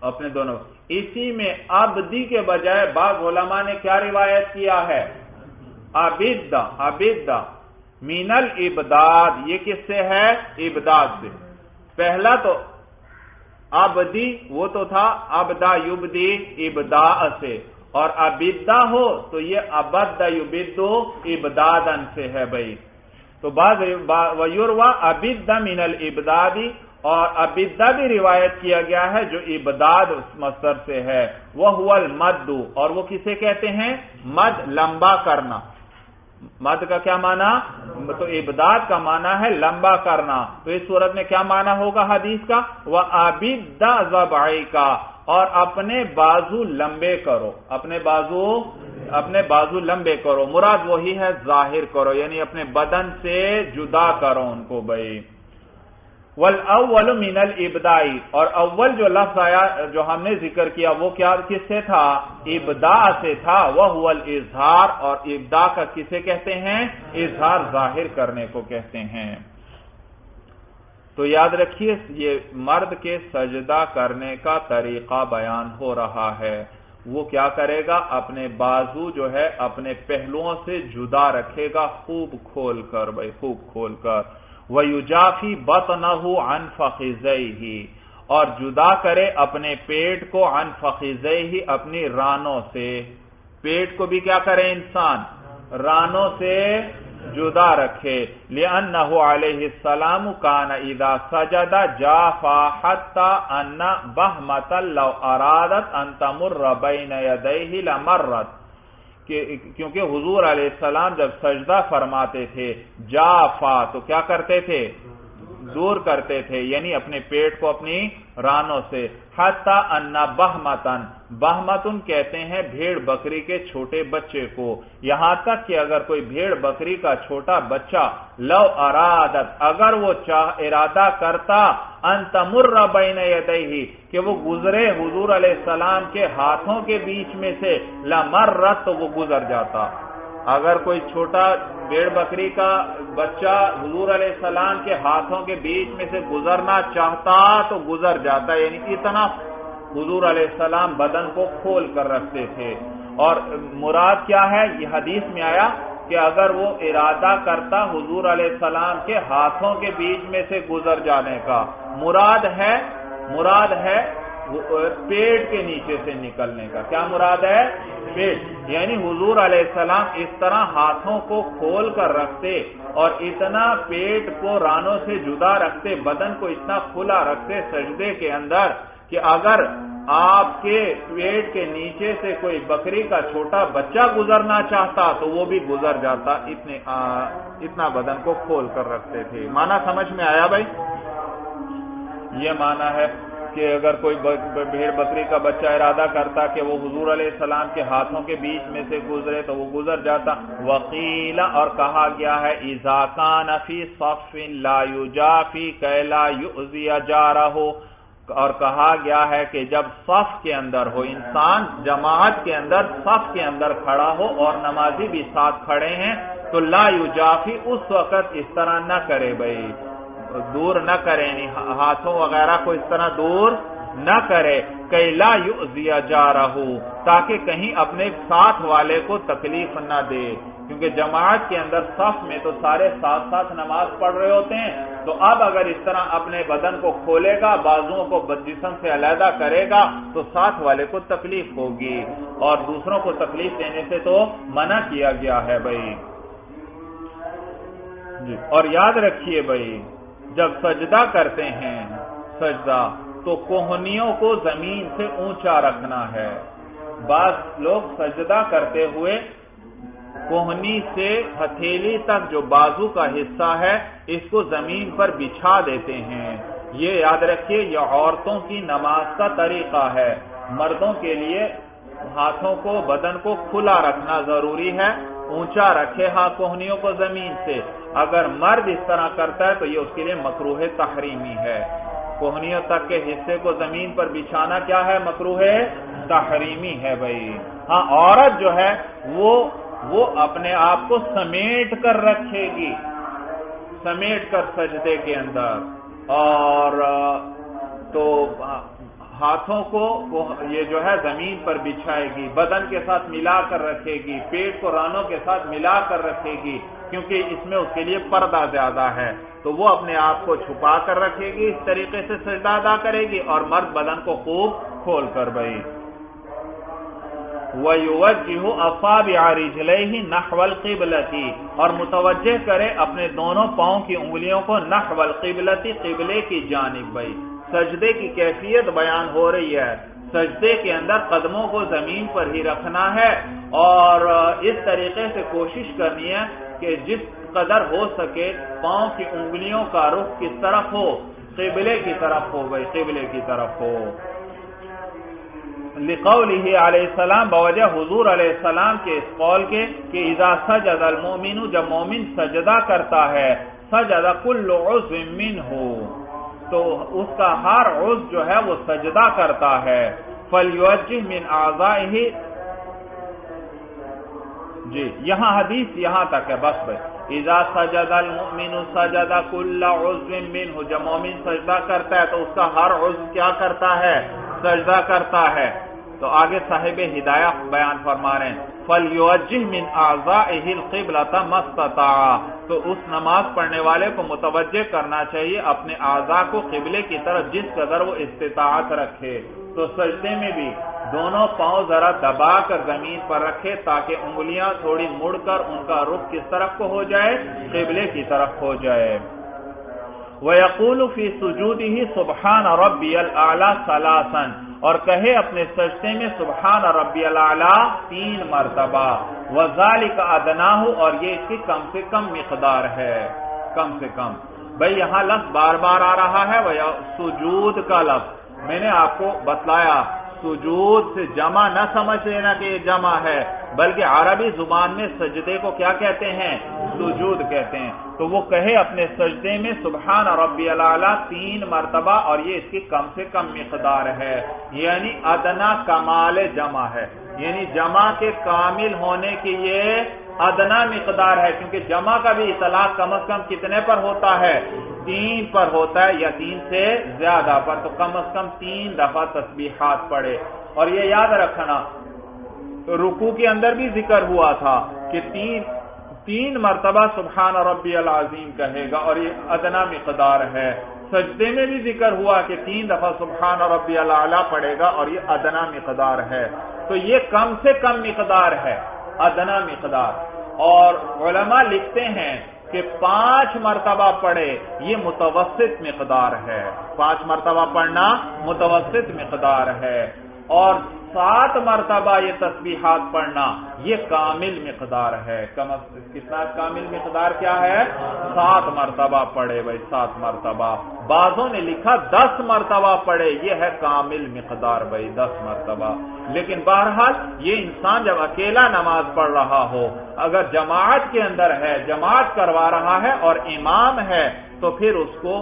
A: اپنے دونوں۔ اسی میں ابدی کے بجائے بعض علماء نے کیا روایت کیا ہے؟ ابد من الابداد، یہ کس سے ہے؟ ابداد سے۔ پہلا تو ابدی وہ تو تھا ابدا یبدی ابداء سے، اور ابدا ہو تو یہ ابد یبد ابدادن سے ہے بھائی۔ تو بعض ویروى ابد من الابداد، اور ابدا بھی روایت کیا گیا ہے جو ابداد مصدر سے ہے، وہ المد، اور وہ کسے کہتے ہیں؟ مد، لمبا کرنا۔ مد کا کیا معنی؟ تو ابداد کا معنی ہے لمبا کرنا۔ تو اس صورت میں کیا معنی ہوگا حدیث کا؟ وَأَبِدَّ ضَبْعَيْكَ، اور اپنے بازو لمبے کرو، اپنے بازو لمبے کرو، مراد وہی ہے ظاہر کرو، یعنی اپنے بدن سے جدا کرو ان کو بھائی۔ وَالْأَوَّلُ مِنَ الْإِبْدَاءِ، اور اول جو لفظ آیا جو ہم نے ذکر کیا وہ کیا کس سے تھا؟ ابداء سے تھا۔ وَهُوَ الْإِظْهَارُ، اور ابداء کا کسے کہتے ہیں؟ اظہار، ظاہر کرنے کو کہتے ہیں۔ تو یاد رکھیے یہ مرد کے سجدہ کرنے کا طریقہ بیان ہو رہا ہے۔ وہ کیا کرے گا؟ اپنے بازو جو ہے اپنے پہلوؤں سے جدا رکھے گا، خوب کھول کر بھائی، خوب کھول کر۔ وَيُجَافِي بَطْنَهُ عَنْ فَخِذَيْهِ، اور جدا کرے اپنے پیٹ کو عن فخذیہ، اپنی رانوں سے۔ پیٹ کو بھی کیا کرے انسان؟ رانوں سے جدا رکھے۔ لِأَنَّهُ عَلَيْهِ السَّلَامُ كَانَ إِذَا سَجَدَ جَافَا حَتَّى أَنَّ بَهْمَةً لَوْ أَرَادَتْ أَن تَمُرَّ بَيْنَ يَدَيْهِ لَمَرَّتْ، کیونکہ حضور علیہ السلام جب سجدہ فرماتے تھے جافا تو کیا کرتے تھے؟ دور کرتے تھے، یعنی اپنے پیٹ کو اپنی رانوں سے۔ حتی ان بہمتن، بہمتن کہتے ہیں بھیڑ بکری کے چھوٹے بچے کو، یہاں تک کہ اگر کوئی بھیڑ بکری کا چھوٹا بچہ لو ارادت، اگر وہ ارادہ کرتا ان تمر بین یدیہ، کہ وہ گزرے حضور علیہ السلام کے ہاتھوں کے بیچ میں سے، لمرت، تو وہ گزر جاتا۔ اگر کوئی چھوٹا بھیڑ بکری کا بچہ حضور علیہ السلام کے ہاتھوں کے بیچ میں سے گزرنا چاہتا تو گزر جاتا، یعنی اتنا حضور علیہ السلام بدن کو کھول کر رکھتے تھے۔ اور مراد کیا ہے؟ یہ حدیث میں آیا کہ اگر وہ ارادہ کرتا حضور علیہ السلام کے ہاتھوں کے بیچ میں سے گزر جانے کا، مراد ہے پیٹ کے نیچے سے نکلنے کا۔ کیا مراد ہے؟ پیٹ، یعنی حضور علیہ السلام اس طرح ہاتھوں کو کھول کر رکھتے اور اتنا پیٹ کو رانوں سے جدا رکھتے، بدن کو اتنا کھلا رکھتے سجدے کے اندر کہ اگر آپ کے پیٹ کے نیچے سے کوئی بکری کا چھوٹا بچہ گزرنا چاہتا تو وہ بھی گزر جاتا، اتنا بدن کو کھول کر رکھتے تھے۔ معنی سمجھ میں آیا بھائی؟ یہ معنی ہے کہ اگر کوئی بھیڑ بکری کا بچہ ارادہ کرتا کہ وہ حضور علیہ السلام کے ہاتھوں کے بیچ میں سے گزرے تو وہ گزر جاتا۔ وقیل، اور کہا گیا ہے اذا کان فی صف لا یجافی کی لا یؤذی جارہ، اور کہا گیا ہے کہ جب صف کے اندر ہو انسان، جماعت کے اندر صف کے اندر کھڑا ہو اور نمازی بھی ساتھ کھڑے ہیں تو لا یجافی، اس وقت اس طرح نہ کرے بھائی، دور نہ کرے، ہاتھوں وغیرہ کو اس طرح دور نہ کرے، کہ لا یؤذی جارہ، تاکہ کہیں اپنے ساتھ والے کو تکلیف نہ دے، کیونکہ جماعت کے اندر صف میں تو سارے ساتھ ساتھ نماز پڑھ رہے ہوتے ہیں، تو اب اگر اس طرح اپنے بدن کو کھولے گا، بازوؤں کو جسم سے علیحدہ کرے گا تو ساتھ والے کو تکلیف ہوگی، اور دوسروں کو تکلیف دینے سے تو منع کیا گیا ہے بھائی جی۔ اور یاد رکھیے بھائی، جب سجدہ کرتے ہیں سجدہ تو کوہنیوں کو زمین سے اونچا رکھنا ہے۔ بعض لوگ سجدہ کرتے ہوئے کوہنی سے ہتھیلی تک جو بازو کا حصہ ہے اس کو زمین پر بچھا دیتے ہیں۔ یہ یاد رکھیے، یہ عورتوں کی نماز کا طریقہ ہے۔ مردوں کے لیے ہاتھوں کو، بدن کو کھلا رکھنا ضروری ہے، اونچا رکھے ہاں کوہنیوں کو زمین سے۔ اگر مرد اس طرح کرتا ہے تو یہ اس کے لیے مکروہ تحریمی ہے۔ کوہنیوں تک کے حصے کو زمین پر بچھانا کیا ہے؟ مکروہ تحریمی ہے بھائی۔ ہاں، عورت جو ہے وہ اپنے آپ کو سمیٹ کر رکھے گی، سمیٹ کر سجدے کے اندر، اور تو ہاتھوں کو یہ جو ہے زمین پر بچھائے گی، بدن کے ساتھ ملا کر رکھے گی، پیٹ کو رانوں کے ساتھ ملا کر رکھے گی، کیونکہ اس میں اس کے لیے پردہ زیادہ ہے، تو وہ اپنے آپ کو چھپا کر رکھے گی، اس طریقے سے سجدہ ادا کرے گی، اور مرد بدن کو خوب کھول کر بھائی۔ وَيُوَجِّهُ أَصَابِعَ رِجْلَيْهِ نَحْوَ الْقِبْلَةِ، اور متوجہ کرے اپنے دونوں پاؤں کی انگلیوں کو نحو القبلۃ، قبلے کی جانب بھائی۔ سجدے کی کیفیت بیان ہو رہی ہے، سجدے کے اندر قدموں کو زمین پر ہی رکھنا ہے، اور اس طریقے سے کوشش کرنی ہے کہ جس قدر ہو سکے پاؤں کی انگلیوں کا رخ کس طرف ہو؟ قبلے کی طرف ہو بھائی، قبلے کی طرف ہو۔ لقولہ علیہ السلام، بوجہ حضور علیہ السلام کے اس قول کے کہ اذا سجد المؤمن، جب مومن سجدہ کرتا ہے، سجد کل عضو منہ، تو اس کا ہر عضو جو ہے وہ سجدہ کرتا ہے۔ فلیوجہ من اعضائہ، جی یہاں حدیث یہاں تک ہے بس بھائی۔ اذا سجد المؤمن سجد کل عضو منہ، جب مومن سجدہ کرتا ہے تو اس کا ہر عضو کیا کرتا ہے؟ سجدہ کرتا ہے۔ تو آگے صاحب ہدایہ بیان فرما رہے ہیں فَلْيُوَجِّهْ مِنْ أَعْضَائِهِ الْقِبْلَةَ مَا اسْتَطَاعَ، تو اس نماز پڑھنے والے کو متوجہ کرنا چاہیے اپنے اعضاء کو قبلے کی طرف جس قدر وہ استطاعت رکھے۔ تو سجدے میں بھی دونوں پاؤں ذرا دبا کر زمین پر رکھے تاکہ انگلیاں تھوڑی مڑ کر ان کا رخ کس طرف کو ہو جائے؟ قبلے کی طرف ہو جائے۔ وَيَقُولُ فِي سُجُودِهِ سُبْحَانَ رَبِّيَ الْأَعْلَى ثَلَاثًا، اور کہے اپنے سجدے میں سبحان ربی الاعلی 3 مرتبہ۔ وَذَلِكَ أَدْنَاهُ، اور یہ اس کی کم سے کم مقدار ہے، کم سے کم۔ بھئی یہاں لفظ بار بار آ رہا ہے، سجود کا لفظ میں نے آپ کو بتلایا، سجود سے جمع نہ سمجھ لینا کہ یہ جمع ہے، بلکہ عربی زبان میں سجدے کو کیا کہتے ہیں؟ سجود کہتے ہیں۔ تو وہ کہے اپنے سجدے میں سبحان ربی الاعلی 3 مرتبہ، اور یہ اس کی کم سے کم مقدار ہے، یعنی ادنا کمال جمع ہے، یعنی جمع کے کامل ہونے کی یہ ادنا مقدار ہے، کیونکہ جمع کا بھی اطلاق کم از کم کتنے پر ہوتا ہے؟ 3 پر ہوتا ہے، یا 3 سے زیادہ پر، تو کم از کم 3 دفعہ تسبیحات پڑھے۔ اور یہ یاد رکھنا رکوع کے اندر بھی ذکر ہوا تھا کہ 3 مرتبہ سبحان ربی العظیم کہے گا، اور یہ ادنا مقدار ہے۔ سجدے میں بھی ذکر ہوا کہ 3 دفعہ سبحان ربی الاعلی پڑھے گا، اور یہ ادنا مقدار ہے۔ تو یہ کم سے کم مقدار ہے، ادنا مقدار۔ اور علماء لکھتے ہیں کہ 5 مرتبہ پڑھے یہ متوسط مقدار ہے، 5 مرتبہ پڑھنا متوسط مقدار ہے، اور 7 مرتبہ یہ تسبیحات پڑھنا یہ کامل مقدار ہے۔ کتنا کامل مقدار کیا ہے؟ 7 مرتبہ پڑھے بھائی، 7 مرتبہ۔ بعضوں نے لکھا 10 مرتبہ پڑھے، یہ ہے کامل مقدار بھائی، 10 مرتبہ۔ لیکن بہرحال یہ انسان جب اکیلا نماز پڑھ رہا ہو، اگر جماعت کے اندر ہے، جماعت کروا رہا ہے اور امام ہے، تو پھر اس کو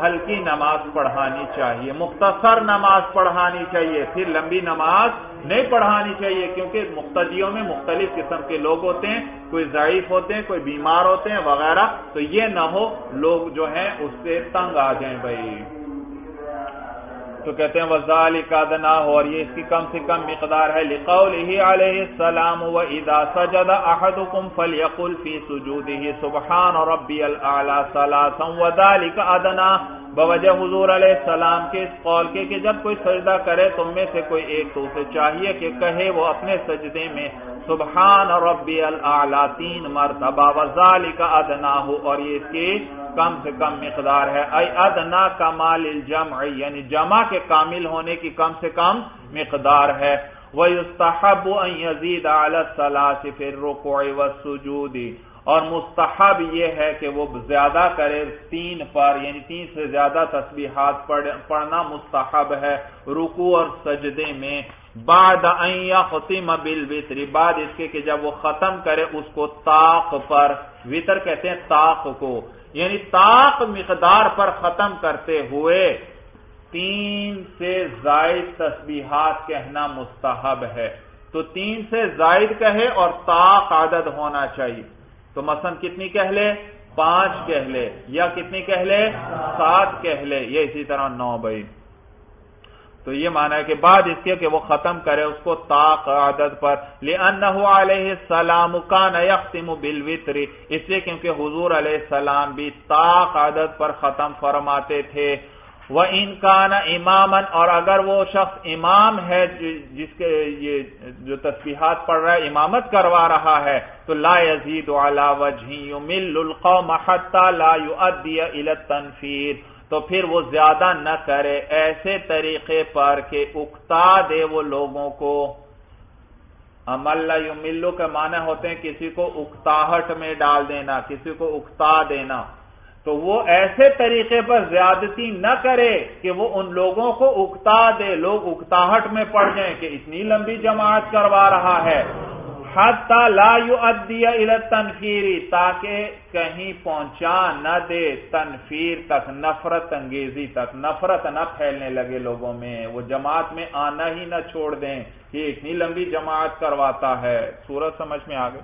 A: ہلکی نماز پڑھانی چاہیے، مختصر نماز پڑھانی چاہیے، پھر لمبی نماز نہیں پڑھانی چاہیے، کیونکہ مقتدیوں میں مختلف قسم کے لوگ ہوتے ہیں، کوئی ضعیف ہوتے ہیں، کوئی بیمار ہوتے ہیں وغیرہ، تو یہ نہ ہو لوگ جو ہیں اس سے تنگ آ جائیں بھائی۔ تو کہتے ہیں وَذَلِكَ أَدْنَىٰ، اور یہ اس کی کم سے کم مقدار ہے، لِقَوْلِهِ عَلَيْهِ السَّلَامُ وَإِذَا سَجَدَ أَحَدُكُمْ فَلْيَقُلْ فِي سُجُودِهِ سُبْحَانَ رَبِّيَ الْأَعْلَىٰ ثَلَاثًا وَذَلِكَ أَدْنَىٰ، بوجہ حضور علیہ السلام کے اس قول کے کہ جب کوئی سجدہ کرے تم میں سے کوئی ایک تو اسے چاہیے کہ کہے وہ اپنے سجدے میں سبحان ربی الاعلی 3 مرتبہ، وذالک ادناہ، اور یہ اس کی کم سے کم مقدار ہے، ای ادنا کمال الجمع، یعنی جمع کے کامل ہونے کی کم سے کم مقدار ہے۔ وَيُسْتَحَبُّ أَن يَزِيدَ عَلَى الثَّلَاثِ فِي الرُّكُوعِ وَالسُّجُودِ، اور مستحب یہ ہے کہ وہ زیادہ کرے 3 پر، یعنی 3 سے زیادہ تسبیحات پڑھنا مستحب ہے رکوع اور سجدے میں، بعد ان یختم بالوتر، بعد اس کے کہ جب وہ ختم کرے اس کو طاق پر، وتر کہتے ہیں طاق کو، یعنی طاق مقدار پر ختم کرتے ہوئے 3 سے زائد تسبیحات کہنا مستحب ہے، تو 3 سے زائد کہے اور طاق عدد ہونا چاہیے، تو مثلا کتنی کہہ لے 5 کہہ لے، یا کتنی کہہ لے 7 کہہ لے، یہ اسی طرح 9 بھائی۔ تو یہ معنی ہے کہ بعد اس کے کہ وہ ختم کرے اس کو طاق عدد پر، لِأَنَّهُ عَلَيْهِ السَّلَامُ كَانَ يَخْتِمُ بِالْوِتْرِ، اس لیے کیونکہ حضور علیہ السلام بھی طاق عدد پر ختم فرماتے تھے، وَإِنْ كَانَ إِمَامًا، اور اگر وہ شخص امام ہے جس کے یہ جو تسبیحات پڑھ رہا ہے امامت کروا رہا ہے، تو لَا يَزِيدُ عَلَى وَجْهٍ يُمِلُّ الْقَوْمَ حَتَّى لَا يُؤَدِّيَ إِلَى التَّنْفِيرِ، تو پھر وہ زیادہ نہ کرے ایسے طریقے پر کہ اکتا دے وہ لوگوں کو۔ امل یملو کے معنی ہوتے ہیں کسی کو اکتاہٹ میں ڈال دینا، کسی کو اکتا دینا، تو وہ ایسے طریقے پر زیادتی نہ کرے کہ وہ ان لوگوں کو اکتا دے، لوگ اکتاہٹ میں پڑ جائیں کہ اتنی لمبی جماعت کروا رہا ہے، حتی لا یؤدی الی التنفیر، تاکہ کہیں پہنچا نہ دے تنفیر تک، نفرت انگیزی تک، نفرت نہ پھیلنے لگے لوگوں میں، وہ جماعت میں آنا ہی نہ چھوڑ دیں کہ اتنی لمبی جماعت کرواتا ہے۔ سورت سمجھ میں آ گئی؟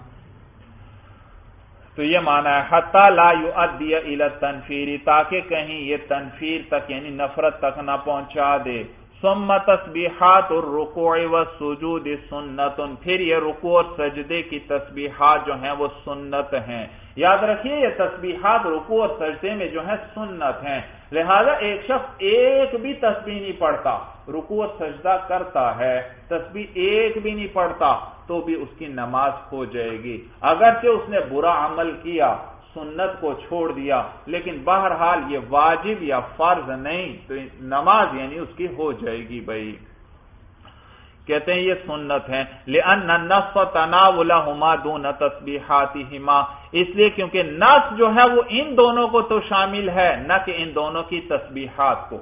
A: تو یہ معنی ہے حتی لا یؤدی الی التنفیر، تاکہ کہیں یہ تنفیر تک یعنی نفرت تک نہ پہنچا دے۔ ثم تسبیحات الرکوع والسجود سنت، پھر یہ رکوع اور سجدے کی تسبیحات جو ہیں وہ سنت ہیں۔ یاد رکھیے یہ تسبیحات رکوع اور سجدے میں جو ہیں سنت ہیں، لہذا ایک شخص ایک بھی تسبیح نہیں پڑھتا، رکوع اور سجدہ کرتا ہے، تسبیح ایک بھی نہیں پڑھتا تو بھی اس کی نماز ہو جائے گی، اگرچہ اس نے برا عمل کیا، سنت کو چھوڑ دیا، لیکن بہرحال یہ واجب یا فرض نہیں، تو نماز یعنی اس کی ہو جائے گی بھائی۔ کہتے ہیں یہ سنت ہیں، لأن النص تناولهما دون تسبیحاتهما، اس لیے کیونکہ نص جو ہے وہ ان دونوں کو تو شامل ہے، نہ کہ ان دونوں کی تسبیحات کو۔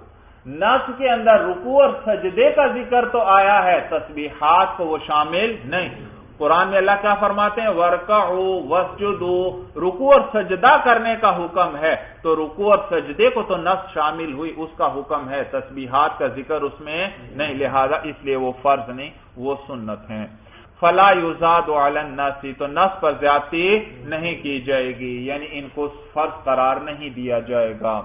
A: نص کے اندر رکوع اور سجدے کا ذکر تو آیا ہے، تسبیحات کو وہ شامل نہیں۔ قرآن میں اللہ کیا فرماتے ہیں؟ وَارْكَعُوا وَاسْجُدُوا، رکوع اور سجدہ کرنے کا حکم ہے، تو رکوع اور سجدے کو تو نص شامل ہوئی، اس کا حکم ہے، تسبیحات کا ذکر اس میں نہیں، لہذا اس لیے وہ فرض نہیں، وہ سنت ہیں۔ فَلَا يُزَادُ عَلَى النَّصِ، تو نص پر زیادتی نہیں کی جائے گی، یعنی ان کو فرض قرار نہیں دیا جائے گا۔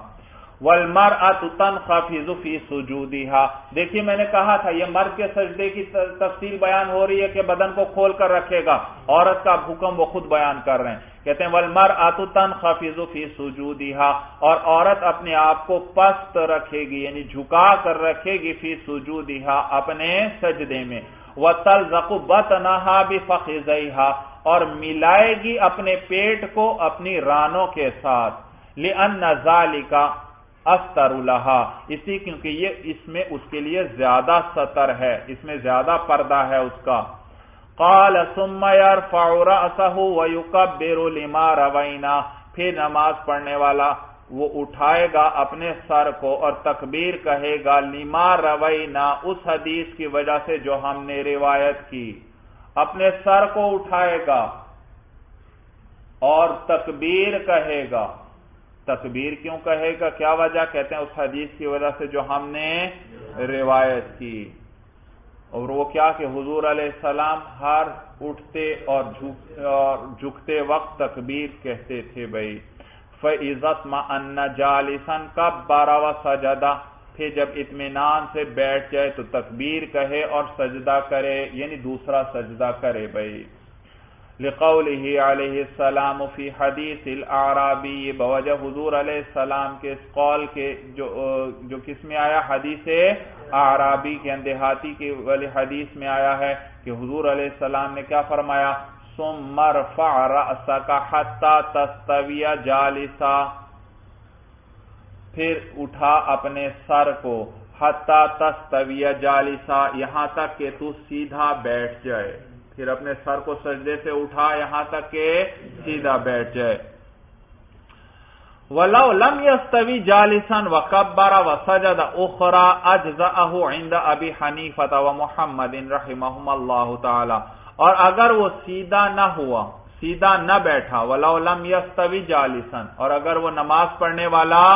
A: وَالْمَرْأَةُ تَنْخَفِضُ فِي سُجُودِهَا، دیکھیے میں نے کہا تھا یہ مرد کے سجدے کی تفصیل بیان ہو رہی ہے کہ بدن کو کھول کر رکھے گا، عورت کا حکم وہ خود بیان کر رہے ہیں، کہتے ہیں وَالْمَرْأَةُ تَنْخَفِضُ فِي سُجُودِهَا، اور عورت اپنے آپ کو پست رکھے گی یعنی جھکا کر رکھے گی، فی سجودها اپنے سجدے میں، وَتَلْزَقُ بَطْنَهَا بِفَخِذَيْهَا، اور ملائے گی اپنے پیٹ کو اپنی رانوں کے ساتھ، لِأَنَّ ذَلِكَ استر لہا، اسی کیونکہ یہ اس میں اس کے لیے زیادہ ستر ہے، اس میں زیادہ پردہ ہے اس کا۔ قال ثم يرفع رأسه ويكبر لما روینا، پھر نماز پڑھنے والا وہ اٹھائے گا اپنے سر کو اور تکبیر کہے گا، لما روینا، اس حدیث کی وجہ سے جو ہم نے روایت کی، اپنے سر کو اٹھائے گا اور تکبیر کہے گا، تکبیر کیوں کہے گا؟ کیا وجہ؟ کہتے ہیں اس حدیث کی وجہ سے جو ہم نے روایت کی، اور وہ کیا کہ حضور علیہ السلام ہر اٹھتے اور جھکتے وقت تکبیر کہتے تھے بھائی۔ فَإِذَا اطْمَأَنَّ جَالِسًا كَبَّرَ وَسَجَدَ، پھر جب اطمینان سے بیٹھ جائے تو تکبیر کہے اور سجدہ کرے، یعنی دوسرا سجدہ کرے بھائی۔ لِقَوْلِهِ علیہ السلام فی حدیث الاعرابی، بوجہ حضور علیہ السلام کے اس قول کے جو کس میں آیا؟ حدیث اعرابی کے دیہاتی کی والی حدیث میں آیا ہے کہ حضور علیہ السلام نے کیا فرمایا؟ ثم ارفع رأسك حتى تستوي جالسا، پھر اٹھا اپنے سر کو، حتى تستوي جالسا، یہاں تک کہ تو سیدھا بیٹھ جائے، پھر اپنے سر کو سجدے سے اٹھا یہاں تک کہ سیدھا بیٹھ جائے۔ وَلَوْ لَمْ يَسْتَوِي جَالِسًا وَكَبَّرَ وَسَجَدَ أُخْرَى أَجْزَأَهُ عِنْدَ أَبِي حَنِيفَةَ وَمُحَمَّدٍ رَحِمَهُمَ اللَّهُ تَعَالَى، اور اگر وہ سیدھا نہ ہوا، سیدھا نہ بیٹھا، وَلَوْ لَمْ يَسْتَوِي جَالِسًا، اور اگر وہ نماز پڑھنے والا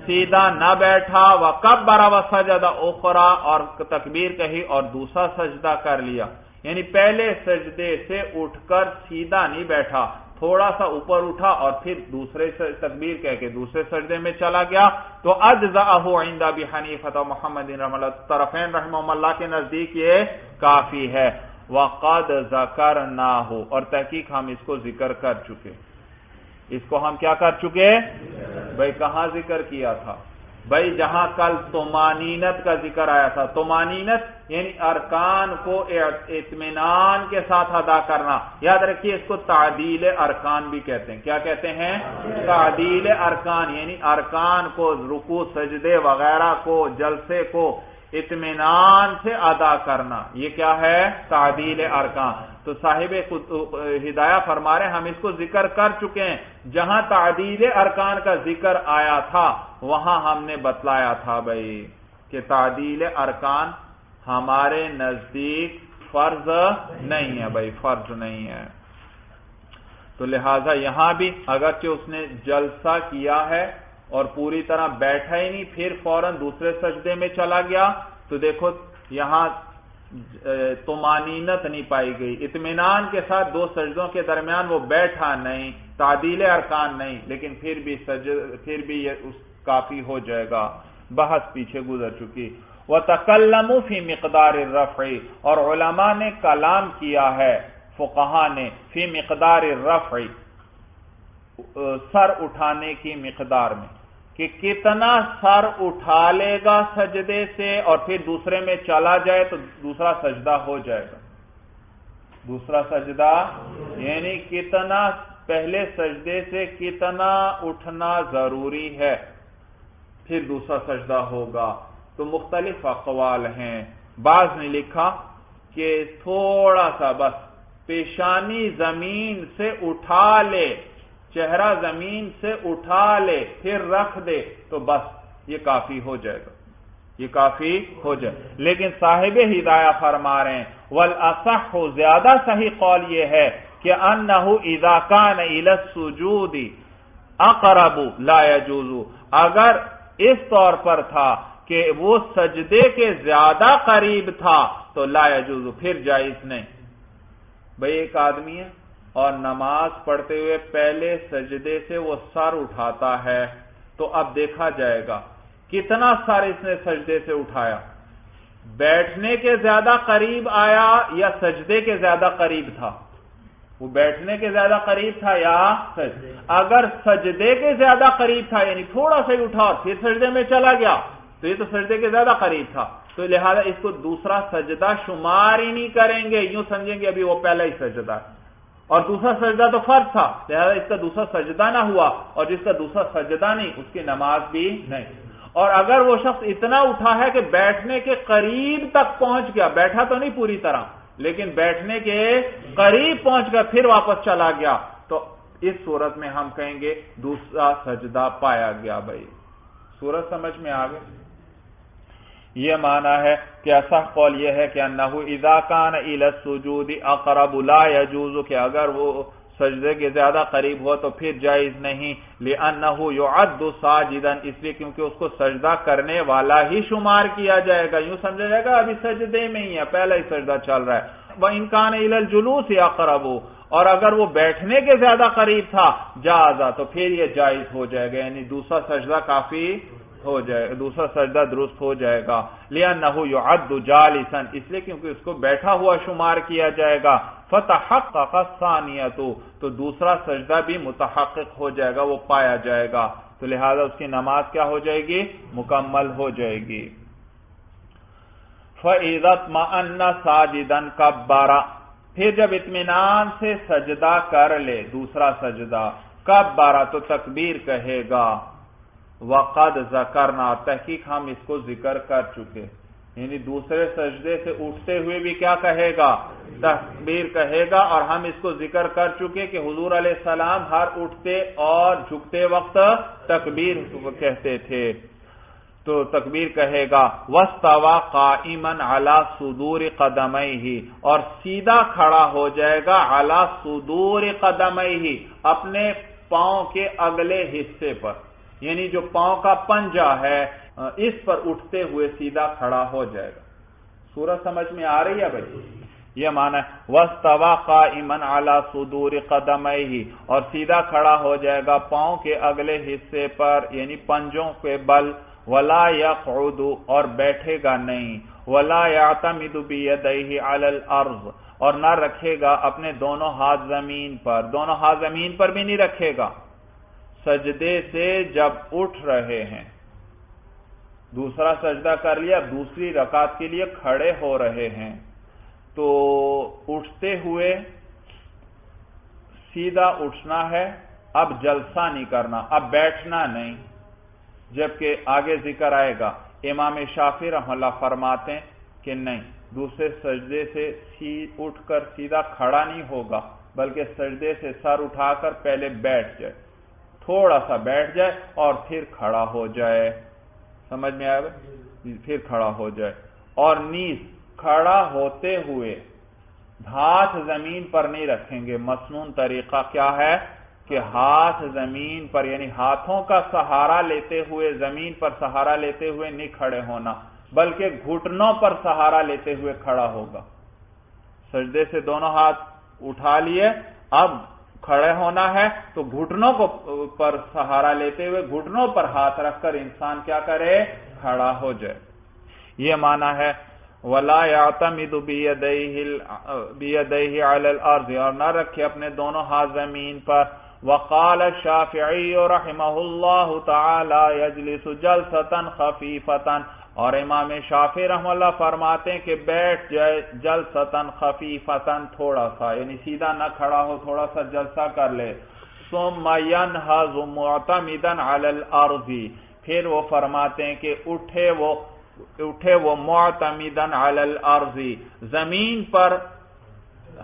A: سیدھا نہ بیٹھا، وَكَبَّرَ وَسَجَدَ أُخْرَى، اور تکبیر کہی اور دوسرا سجدہ کر لیا، یعنی پہلے سجدے سے اٹھ کر سیدھا نہیں بیٹھا، تھوڑا سا اوپر اٹھا اور پھر دوسرے تکبیر کہہ کے دوسرے سجدے میں چلا گیا، تو اجزأہ عند ابی حنیفہ و محمد رحمہ اللہ، طرفین رحمہ اللہ کے نزدیک یہ کافی ہے۔ وقد ذکرناہ، اور تحقیق ہم اس کو ذکر کر چکے، اس کو ہم کیا کر چکے بھائی؟ کہاں ذکر کیا تھا بھائی؟ جہاں کل طمانینت کا ذکر آیا تھا۔ طمانینت یعنی ارکان کو اطمینان کے ساتھ ادا کرنا، یاد رکھیے اس کو تعدیل ارکان بھی کہتے ہیں۔ کیا کہتے ہیں؟ تعدیل ارکان، یعنی ارکان کو، رکوع سجدے وغیرہ کو، جلسے کو اطمینان سے ادا کرنا، یہ کیا ہے؟ تعدیل ارکان۔ تو صاحب ہدایہ فرما رہے ہیں ہم اس کو ذکر کر چکے ہیں، جہاں تعدیل ارکان کا ذکر آیا تھا وہاں ہم نے بتلایا تھا بھائی کہ تعدیل ارکان ہمارے نزدیک فرض نہیں ہے بھائی، فرض نہیں ہے۔ تو لہٰذا یہاں بھی اگرچہ اس نے جلسہ کیا ہے اور پوری طرح بیٹھا ہی نہیں، پھر فوراً دوسرے سجدے میں چلا گیا، تو دیکھو یہاں طمانینت نہیں پائی گئی، اطمینان کے ساتھ دو سجدوں کے درمیان وہ بیٹھا نہیں، تعدیل ارکان نہیں، لیکن پھر بھی یہ اس کافی ہو جائے گا۔ بحث پیچھے گزر چکی۔ وَتَكَلَّمُوا فِي مِقْدَارِ الرَّفْعِ، اور علماء نے کلام کیا ہے، فقہاء نے، فی مقدار الرفع، سر اٹھانے کی مقدار میں، کہ کتنا سر اٹھا لے گا سجدے سے اور پھر دوسرے میں چلا جائے تو دوسرا سجدہ ہو جائے گا۔ دوسرا سجدہ یعنی کتنا پہلے سجدے سے کتنا اٹھنا ضروری ہے، پھر دوسرا سجدہ ہوگا۔ تو مختلف اقوال ہیں، بعض نے لکھا کہ تھوڑا سا بس پیشانی زمین سے اٹھا لے، چہرہ زمین سے اٹھا لے پھر رکھ دے تو بس یہ کافی ہو جائے گا، یہ کافی ہو جائے۔ لیکن صاحب ہدایہ فرما رہے ہیں والاصح، زیادہ صحیح قول یہ ہے کہ انہ اذا کان الی السجود اقرب لا يجوز، اگر اس طور پر تھا کہ وہ سجدے کے زیادہ قریب تھا تو لا يجوز، پھر جائز نہیں۔ بھئی ایک آدمی ہے اور نماز پڑھتے ہوئے پہلے سجدے سے وہ سر اٹھاتا ہے، تو اب دیکھا جائے گا کتنا سر اس نے سجدے سے اٹھایا، بیٹھنے کے زیادہ قریب آیا یا سجدے کے زیادہ قریب تھا؟ وہ بیٹھنے کے زیادہ قریب تھا یا سجدے؟ اگر سجدے کے زیادہ قریب تھا یعنی تھوڑا سا ہی اٹھا اور پھر سجدے میں چلا گیا تو یہ تو سجدے کے زیادہ قریب تھا، تو لہذا اس کو دوسرا سجدہ شمار ہی نہیں کریں گے، یوں سمجھیں گے ابھی وہ پہلا ہی سجدہ ہے، اور دوسرا سجدہ تو فرض تھا، لہذا اس کا دوسرا سجدہ نہ ہوا، اور جس کا دوسرا سجدہ نہیں اس کی نماز بھی نہیں۔ اور اگر وہ شخص اتنا اٹھا ہے کہ بیٹھنے کے قریب تک پہنچ گیا، بیٹھا تو نہیں پوری طرح لیکن بیٹھنے کے قریب پہنچ گیا پھر واپس چلا گیا، تو اس صورت میں ہم کہیں گے دوسرا سجدہ پایا گیا۔ بھائی صورت سمجھ میں آ گئی؟ یہ معنی ہے کہ ایسا قول یہ ہے کہ انہو اذا کان الی السجود اقرب لا یجوز، کہ اگر وہ سجدے کے زیادہ قریب ہوا تو پھر جائز نہیں، لِأَنَّهُ يُعَدُّ سَاجِدًا، اس لیے کیونکہ اس کو سجدہ کرنے والا ہی شمار کیا جائے گا، یوں سمجھا جائے گا ابھی سجدے میں ہی ہے، پہلا ہی سجدہ چل رہا ہے۔ وَإِنْ كَانَ إِلَى الْجُلُوسِ أَقْرَبُ، اور اگر وہ بیٹھنے کے زیادہ قریب تھا جازا، تو پھر یہ جائز ہو جائے گا، یعنی دوسرا سجدہ کافی ہو جائے گا، دوسرا سجدہ درست ہو جائے گا، لِأَنَّهُ يُعَدُّ جَالِسًا، اس لیے کیونکہ اس کو بیٹھا ہوا شمار کیا جائے گا، فَتَحَقَّقَ الثَّانِيَةُ، تو دوسرا سجدہ بھی متحقق ہو جائے گا، وہ پایا جائے گا، تو لہذا اس کی نماز کیا ہو جائے گی؟ مکمل ہو جائے گی۔ فَإِذَا اطْمَأَنَّ سَاجِدًا كَبَّرَ، پھر جب اطمینان سے سجدہ کر لے دوسرا سجدہ، کبّر تو تکبیر کہے گا، وقد ذکرنا، تحقیق ہم اس کو ذکر کر چکے، یعنی دوسرے سجدے سے اٹھتے ہوئے بھی کیا کہے گا؟ تکبیر کہے گا، اور ہم اس کو ذکر کر چکے کہ حضور علیہ السلام ہر اٹھتے اور جھکتے وقت تکبیر کہتے تھے، تو تکبیر کہے گا، وَاسْتَوَى قَائِمًا عَلَى صُدُورِ قَدَمَيْهِ، اور سیدھا کھڑا ہو جائے گا، عَلَى صُدُورِ قَدَمَيْهِ، اپنے پاؤں کے اگلے حصے پر، یعنی جو پاؤں کا پنجہ ہے اس پر اٹھتے ہوئے سیدھا کھڑا ہو جائے گا۔ سورج سمجھ میں آ رہی ہے بھائی؟ یہ معنی ہے وَاسْتَوَى قَائِمًا عَلَى صُدُورِ قَدَمَيْهِ، اور سیدھا کھڑا ہو جائے گا پاؤں کے اگلے حصے پر، یعنی پنجوں کے بل، وَلَا يَقْعُدُ، اور بیٹھے گا نہیں، وَلَا يَعْتَمِدُ بِيَدَيْهِ عَلَى الْأَرْضِ، اور نہ رکھے گا اپنے دونوں ہاتھ زمین پر، دونوں ہاتھ زمین پر بھی نہیں رکھے گا، سجدے سے جب اٹھ رہے ہیں، دوسرا سجدہ کر لیا، اب دوسری رکعت کے لیے کھڑے ہو رہے ہیں، تو اٹھتے ہوئے سیدھا اٹھنا ہے، اب جلسہ نہیں کرنا، اب بیٹھنا نہیں، جبکہ آگے ذکر آئے گا امام شافعی رحمہ اللہ فرماتے ہیں کہ نہیں، دوسرے سجدے سے اٹھ کر سیدھا کھڑا نہیں ہوگا، بلکہ سجدے سے سر اٹھا کر پہلے بیٹھ جائے، تھوڑا سا بیٹھ جائے اور پھر کھڑا ہو جائے، سمجھ میں آئے گا؟ پھر کھڑا ہو جائے، اور نیز کھڑا ہوتے ہوئے ہاتھ زمین پر نہیں رکھیں گے، مسنون طریقہ کیا ہے کہ ہاتھ زمین پر، یعنی ہاتھوں کا سہارا لیتے ہوئے، زمین پر سہارا لیتے ہوئے نہیں کھڑے ہونا، بلکہ گھٹنوں پر سہارا لیتے ہوئے کھڑا ہوگا، سجدے سے دونوں ہاتھ اٹھا لیے، اب کھڑے ہونا ہے تو گھٹنوں کو پر سہارا لیتے ہوئے گھٹنوں پر ہاتھ رکھ کر انسان کیا کرے؟ کھڑا ہو جائے۔ یہ معنی ہے وَلَا يَعْتَمِدُ بِيَدَيْهِ عَلَى الْأَرْضِ، اور نہ رکھے اپنے دونوں ہاتھ زمین پر۔ وقال الشافعی رحمہ اللہ تعالی یجلس جلسة خفیفة، اور امام شافعی رحمہ اللہ فرماتے ہیں کہ بیٹھ جائے جلسة خفیفة، تھوڑا سا، یعنی سیدھا نہ کھڑا ہو، تھوڑا سا جلسہ کر لے۔ ثم ينهض معتمدا على الارض، پھر وہ فرماتے ہیں کہ اٹھے وہ معتمدا علی الارض، زمین پر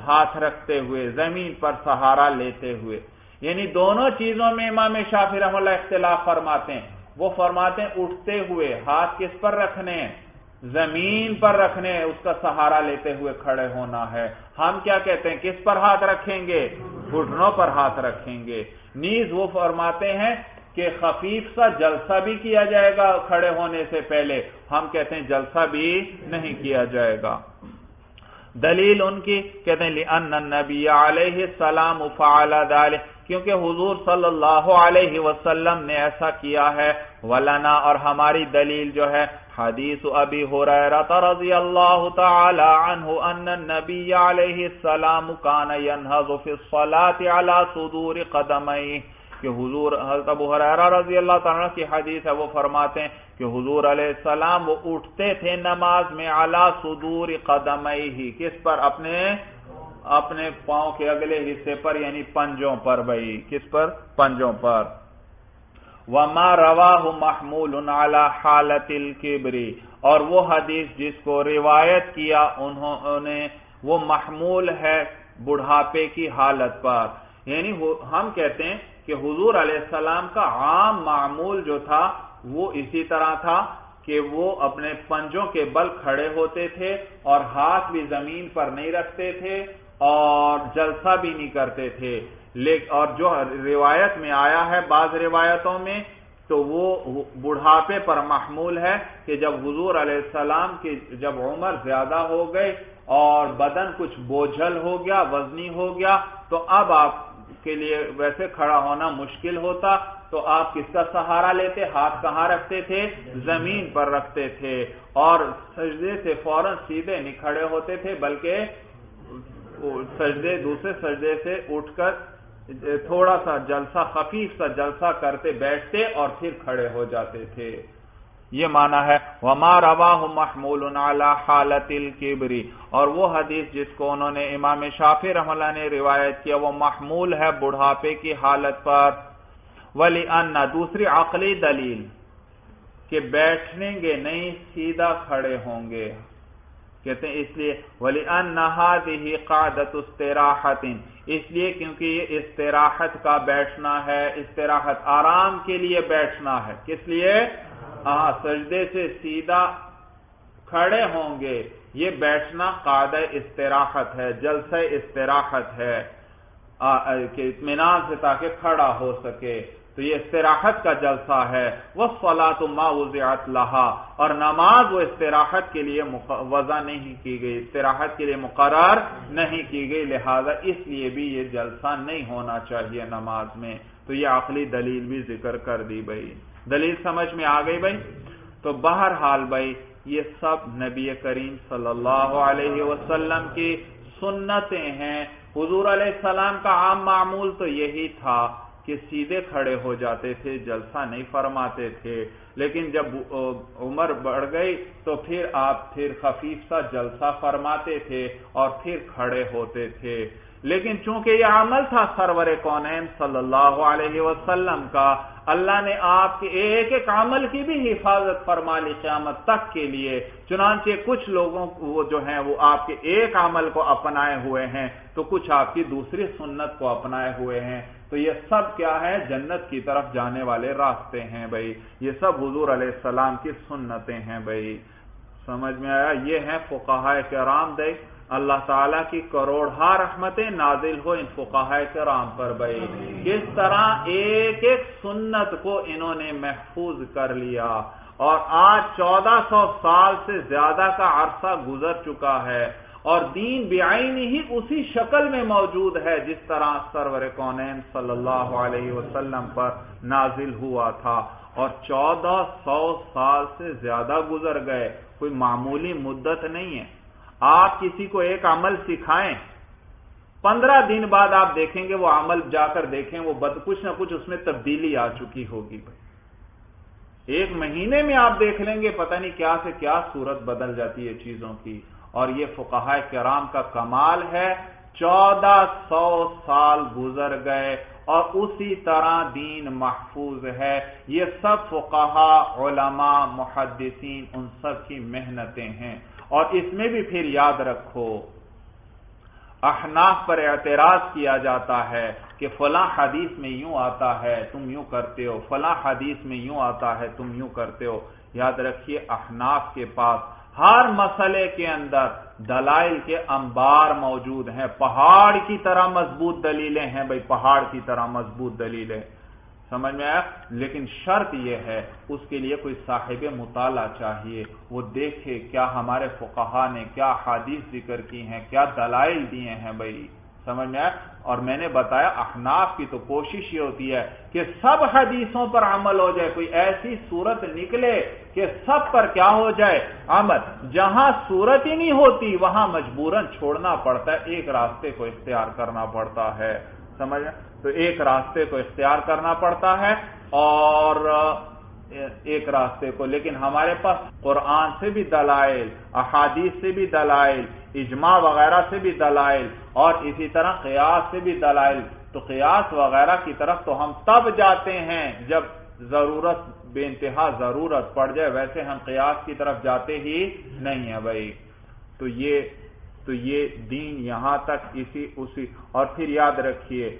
A: ہاتھ رکھتے ہوئے، زمین پر سہارا لیتے ہوئے، یعنی دونوں چیزوں میں امام شافعی رحمہ اللہ اختلاف فرماتے ہیں۔ وہ فرماتے ہیں اٹھتے ہوئے ہاتھ کس پر رکھنے ہیں؟ زمین پر رکھنے ہیں، اس کا سہارا لیتے ہوئے کھڑے ہونا ہے۔ ہم کیا کہتے ہیں کس پر ہاتھ رکھیں گے؟ گھٹنوں پر ہاتھ رکھیں گے۔ نیز وہ فرماتے ہیں کہ خفیف سا جلسہ بھی کیا جائے گا کھڑے ہونے سے پہلے، ہم کہتے ہیں جلسہ بھی نہیں کیا جائے گا۔ دلیل ان کی کہتے ہیں لِأَنَّ النَّبِيَّ عَلَيْهِ السَّلَامُ فَعَلَ ذَلِكَ، کیونکہ حضور صلی اللہ علیہ وسلم نے ایسا کیا ہے۔ وَلَنَا، اور ہماری دلیل جو ہے حدیث ابی ہریرہ رضی اللہ تعالی عنہ ان النبی علیہ السلام کان ينهض فی الصلاة علی صدور قدمیہ، کہ حضور حضرت ابو ہریرہ رضی اللہ تعالیٰ کی حدیث ہے، وہ فرماتے ہیں کہ حضور علیہ السلام وہ اٹھتے تھے نماز میں علی صدور قدمیہ، کس پر؟ اپنے پاؤں کے اگلے حصے پر، یعنی پنجوں پر۔ بھائی کس پر؟ پنجوں پر۔ وما رواہ محمول علی حالت الکبر، اور وہ حدیث جس کو روایت کیا انہوں نے وہ محمول ہے بڑھاپے کی حالت پر، یعنی ہم کہتے ہیں کہ حضور علیہ السلام کا عام معمول جو تھا وہ اسی طرح تھا کہ وہ اپنے پنجوں کے بل کھڑے ہوتے تھے اور ہاتھ بھی زمین پر نہیں رکھتے تھے اور جلسہ بھی نہیں کرتے تھے، اور جو روایت میں آیا ہے بعض روایتوں میں تو وہ بڑھاپے پر محمول ہے کہ جب حضور علیہ السلام کی جب عمر زیادہ ہو گئی اور بدن کچھ بوجھل ہو گیا، وزنی ہو گیا، تو اب آپ کے لیے ویسے کھڑا ہونا مشکل ہوتا، تو آپ کس کا سہارا لیتے؟ ہاتھ کہاں رکھتے تھے؟ زمین پر رکھتے تھے، اور سجدے سے فوراً سیدھے نہیں کھڑے ہوتے تھے، بلکہ دوسرے سجدے سے اٹھ کر تھوڑا سا جلسہ، خفیف سا جلسہ کرتے بیٹھتے اور پھر کھڑے ہو جاتے تھے۔ یہ معنی ہے وما رواہ محمول علی حالت الکبر، اور وہ حدیث جس کو انہوں نے امام شافعی رحمہ اللہ نے روایت کیا وہ محمول ہے بڑھاپے کی حالت پر۔ وَلِأَنَّ دوسری عقلی دلیل کہ بیٹھیں گے نہیں، سیدھا کھڑے ہوں گے، کہتے ہیں اس لیے وَلِأَنَّ هَذِهِ قَعْدَةُ اسْتِرَاحَةٍ، اس لیے کیونکہ یہ استراحت کا بیٹھنا ہے، استراحت آرام کے لیے بیٹھنا ہے۔ کس لیے؟ سجدے سے سیدھا کھڑے ہوں گے، یہ بیٹھنا قاعدہ استراحت ہے، جلسہ استراحت ہے کہ اطمینان سے تاکہ کھڑا ہو سکے، تو یہ استراحت کا جلسہ ہے۔ وَالصَّلَاةُ مَا وُضِعَتْ لَهَا، اور نماز وہ استراحت کے لیے وضع نہیں کی گئی، استراحت کے لیے مقرر نہیں کی گئی، لہذا اس لیے بھی یہ جلسہ نہیں ہونا چاہیے نماز میں۔ تو یہ عقلی دلیل بھی ذکر کر دی بھائی، دلیل سمجھ میں آ گئی بھائی؟ تو بہرحال بھائی یہ سب نبی کریم صلی اللہ علیہ وسلم کی سنتیں ہیں۔ حضور علیہ السلام کا عام معمول تو یہی تھا کہ سیدھے کھڑے ہو جاتے تھے، جلسہ نہیں فرماتے تھے، لیکن جب عمر بڑھ گئی تو پھر آپ خفیف سا جلسہ فرماتے تھے اور پھر کھڑے ہوتے تھے۔ لیکن چونکہ یہ عمل تھا سرور کونین صلی اللہ علیہ وسلم کا، اللہ نے آپ کے ایک ایک عمل کی بھی حفاظت فرما لی قیامت تک کے لیے، چنانچہ کچھ لوگوں وہ جو ہیں وہ آپ کے ایک عمل کو اپنائے ہوئے ہیں، تو کچھ آپ کی دوسری سنت کو اپنائے ہوئے ہیں، تو یہ سب کیا ہے؟ جنت کی طرف جانے والے راستے ہیں بھائی، یہ سب حضور علیہ السلام کی سنتیں ہیں بھائی، سمجھ میں آیا؟ یہ ہیں فقہاء کرام دے، اللہ تعالیٰ کی کروڑہا رحمتیں نازل ہو ان فقہاء کرام پر بھائی، کس طرح ایک ایک سنت کو انہوں نے محفوظ کر لیا، اور آج 1400 سال سے زیادہ کا عرصہ گزر چکا ہے اور دین بعین ہی اسی شکل میں موجود ہے جس طرح سرور کونین صلی اللہ علیہ وسلم پر نازل ہوا تھا، اور 1400 سال سے زیادہ گزر گئے، کوئی معمولی مدت نہیں ہے۔ آپ کسی کو ایک عمل سکھائیں، 15 دن بعد آپ دیکھیں گے وہ عمل جا کر دیکھیں وہ کچھ نہ کچھ اس میں تبدیلی آ چکی ہوگی بھائی، ایک مہینے میں آپ دیکھ لیں گے پتہ نہیں کیا سے کیا صورت بدل جاتی ہے چیزوں کی، اور یہ فقہاء کرام کا کمال ہے، 1400 سال گزر گئے اور اسی طرح دین محفوظ ہے۔ یہ سب فقہاء، علماء، محدثین ان سب کی محنتیں ہیں۔ اور اس میں بھی پھر یاد رکھو احناف پر اعتراض کیا جاتا ہے کہ فلاں حدیث میں یوں آتا ہے تم یوں کرتے ہو، فلاں حدیث میں یوں آتا ہے تم یوں کرتے ہو۔ یاد رکھیے احناف کے پاس ہر مسئلے کے اندر دلائل کے انبار موجود ہیں، پہاڑ کی طرح مضبوط دلیلیں ہیں بھائی، پہاڑ کی طرح مضبوط دلیلیں، سمجھ میں آیا؟ لیکن شرط یہ ہے اس کے لیے کوئی صاحب مطالعہ چاہیے، وہ دیکھے کیا ہمارے فقہا نے کیا حدیث ذکر کی ہیں، کیا دلائل دیے ہیں بھائی، سمجھ میں آیا؟ اور میں نے بتایا احناف کی تو کوشش یہ ہوتی ہے کہ سب حدیثوں پر عمل ہو جائے، کوئی ایسی صورت نکلے کہ سب پر کیا ہو جائے عمل، جہاں صورت ہی نہیں ہوتی وہاں مجبوراً چھوڑنا پڑتا ہے، ایک راستے کو اختیار کرنا پڑتا ہے، سمجھ تو ایک راستے کو اختیار کرنا پڑتا ہے اور ایک راستے کو، لیکن ہمارے پاس قرآن سے بھی دلائل، احادیث سے بھی دلائل، اجماع وغیرہ سے بھی دلائل، اور اسی طرح قیاس سے بھی دلائل، تو قیاس وغیرہ کی طرف تو ہم تب جاتے ہیں جب ضرورت بے انتہا ضرورت پڑ جائے، ویسے ہم قیاس کی طرف جاتے ہی نہیں ہیں بھائی۔ تو یہ دین یہاں تک اسی اور پھر یاد رکھیے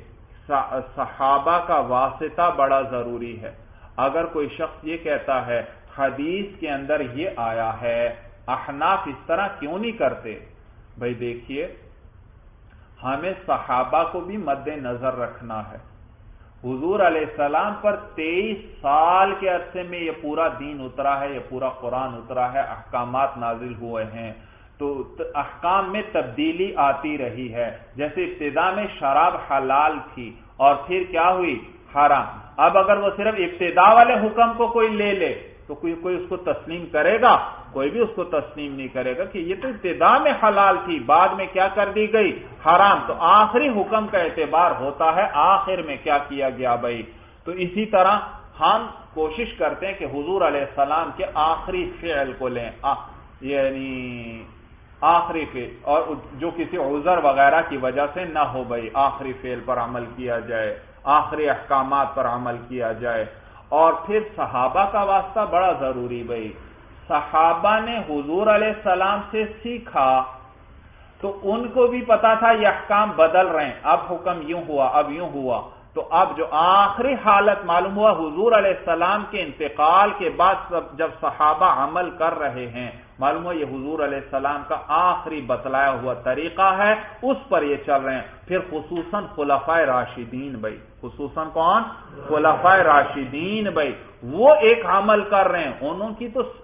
A: صحابہ کا واسطہ بڑا ضروری ہے۔ اگر کوئی شخص یہ کہتا ہے حدیث کے اندر یہ آیا ہے، احناف اس طرح کیوں نہیں کرتے؟ بھائی دیکھیے ہمیں صحابہ کو بھی مد نظر رکھنا ہے. حضور علیہ السلام پر 23 سال کے عرصے میں یہ پورا دین اترا ہے، یہ پورا قرآن اترا ہے، احکامات نازل ہوئے ہیں، تو احکام میں تبدیلی آتی رہی ہے. جیسے ابتدا میں شراب حلال تھی اور پھر کیا ہوئی؟ حرام. اب اگر وہ صرف ابتدا والے حکم کو کوئی لے لے تو کوئی اس کو تسلیم کرے گا؟ کوئی بھی اس کو تسلیم نہیں کرے گا کہ یہ تو ابتدا میں حلال تھی، بعد میں کیا کر دی گئی؟ حرام. تو آخری حکم کا اعتبار ہوتا ہے آخر میں کیا کیا گیا بھائی. تو اسی طرح ہم کوشش کرتے ہیں کہ حضور علیہ السلام کے آخری فعل کو لیں، یعنی آخری فعل، اور جو کسی عذر وغیرہ کی وجہ سے نہ ہو بھائی، آخری فعل پر عمل کیا جائے، آخری احکامات پر عمل کیا جائے. اور پھر صحابہ کا واسطہ بڑا ضروری بھائی. صحابہ نے حضور علیہ السلام سے سیکھا تو ان کو بھی پتا تھا یہ احکام بدل رہے ہیں، اب حکم یوں ہوا، اب یوں ہوا. تو اب جو آخری حالت معلوم ہوا حضور علیہ السلام کے انتقال کے بعد جب صحابہ عمل کر رہے ہیں، معلوم ہوا یہ حضور علیہ السلام کا آخری بتلایا ہوا طریقہ ہے، اس پر یہ چل رہے ہیں. پھر خصوصاً خلفائے راشدین بھائی، خصوصاً کون؟ خلفائے راشدین بھائی، وہ ایک عمل کر رہے ہیں.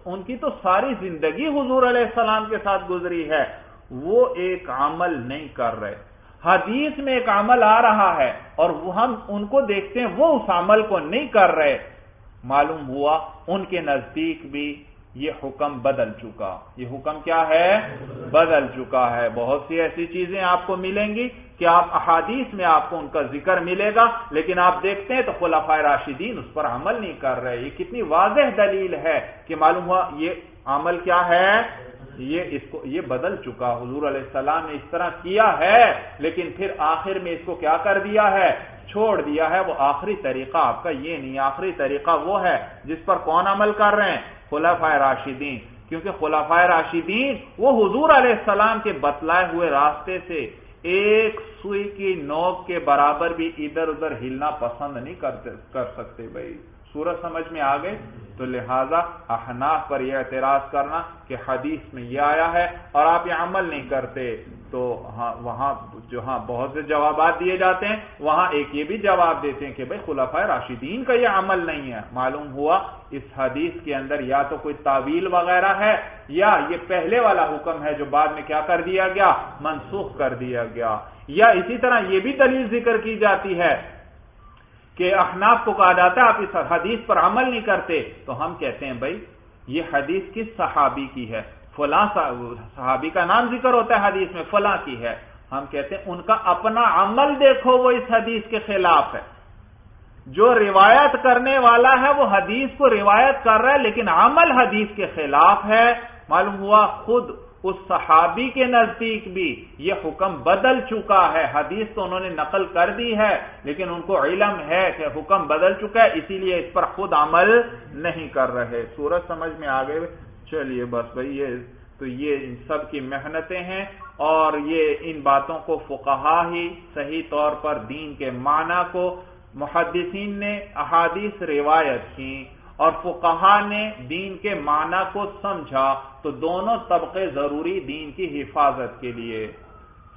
A: ان کی تو ساری زندگی حضور علیہ السلام کے ساتھ گزری ہے، وہ ایک عمل نہیں کر رہے. حدیث میں ایک عمل آ رہا ہے اور ہم ان کو دیکھتے ہیں وہ اس عمل کو نہیں کر رہے. معلوم ہوا ان کے نزدیک بھی یہ حکم بدل چکا. یہ حکم کیا ہے؟ بدل چکا ہے. بہت سی ایسی چیزیں آپ کو ملیں گی کہ آپ احادیث میں آپ کو ان کا ذکر ملے گا، لیکن آپ دیکھتے ہیں تو خلفائے راشدین اس پر عمل نہیں کر رہے. یہ کتنی واضح دلیل ہے کہ معلوم ہوا یہ عمل کیا ہے؟ یہ بدل چکا. حضور علیہ السلام نے اس طرح کیا ہے لیکن پھر آخر میں اس کو کیا کر دیا ہے؟ چھوڑ دیا ہے. وہ آخری طریقہ آپ کا یہ نہیں، آخری طریقہ وہ ہے جس پر کون عمل کر رہے ہیں؟ خلفائے راشدین. کیونکہ خلفائے راشدین وہ حضور علیہ السلام کے بتلائے ہوئے راستے سے ایک سوئی کی نوک کے برابر بھی ادھر ادھر ہلنا پسند نہیں کر سکتے بھائی. سورج سمجھ میں آ گئے؟ تو لہذا احناف پر یہ اعتراض کرنا کہ حدیث میں یہ آیا ہے اور آپ یہ عمل نہیں کرتے، تو وہاں جہاں بہت سے جوابات دیے جاتے ہیں وہاں ایک یہ بھی جواب دیتے ہیں کہ بھائی خلفائے راشدین کا یہ عمل نہیں ہے. معلوم ہوا اس حدیث کے اندر یا تو کوئی تعویل وغیرہ ہے یا یہ پہلے والا حکم ہے جو بعد میں کیا کر دیا گیا؟ منسوخ کر دیا گیا. یا اسی طرح یہ بھی دلیل ذکر کی جاتی ہے کہ احناف کو کہا جاتا ہے آپ اس حدیث پر عمل نہیں کرتے، تو ہم کہتے ہیں بھائی یہ حدیث کس صحابی کی ہے؟ فلاں صحابی کا نام ذکر ہوتا ہے حدیث میں، فلاں کی ہے. ہم کہتے ہیں ان کا اپنا عمل دیکھو وہ اس حدیث کے خلاف ہے. جو روایت کرنے والا ہے وہ حدیث کو روایت کر رہا ہے لیکن عمل حدیث کے خلاف ہے. معلوم ہوا خود اس صحابی کے نزدیک بھی یہ حکم بدل چکا ہے. حدیث تو انہوں نے نقل کر دی ہے لیکن ان کو علم ہے کہ حکم بدل چکا ہے، اسی لیے اس پر خود عمل نہیں کر رہے. سورج سمجھ میں آ گئے؟ چلیے بس بھائی یہ ان سب کی محنتیں ہیں اور یہ ان باتوں کو فقہا ہی صحیح طور پر دین کے معنی کو محدثین نے احادیث روایت کی اور فقہا نے دین کے معنی کو سمجھا، تو دونوں طبقے ضروری دین کی حفاظت کے لیے.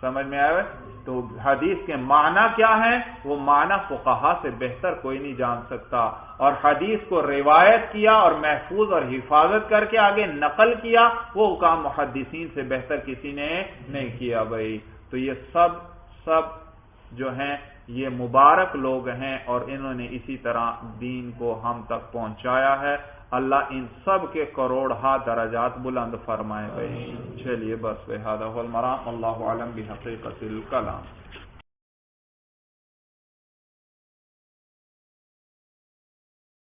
A: سمجھ میں آئے؟ تو حدیث کے معنی کیا ہے وہ معنی فقہا سے بہتر کوئی نہیں جان سکتا، اور حدیث کو روایت کیا اور محفوظ اور حفاظت کر کے آگے نقل کیا وہ کام محدثین سے بہتر کسی نے نہیں کیا بھائی. تو یہ سب جو ہیں یہ مبارک لوگ ہیں اور انہوں نے اسی طرح دین کو ہم تک پہنچایا ہے. اللہ ان سب کے کروڑہ درجات بلند فرمائے بھائی. چلیے بس بہذا هو المرام. اللہ اعلم بحقیقت الکلام.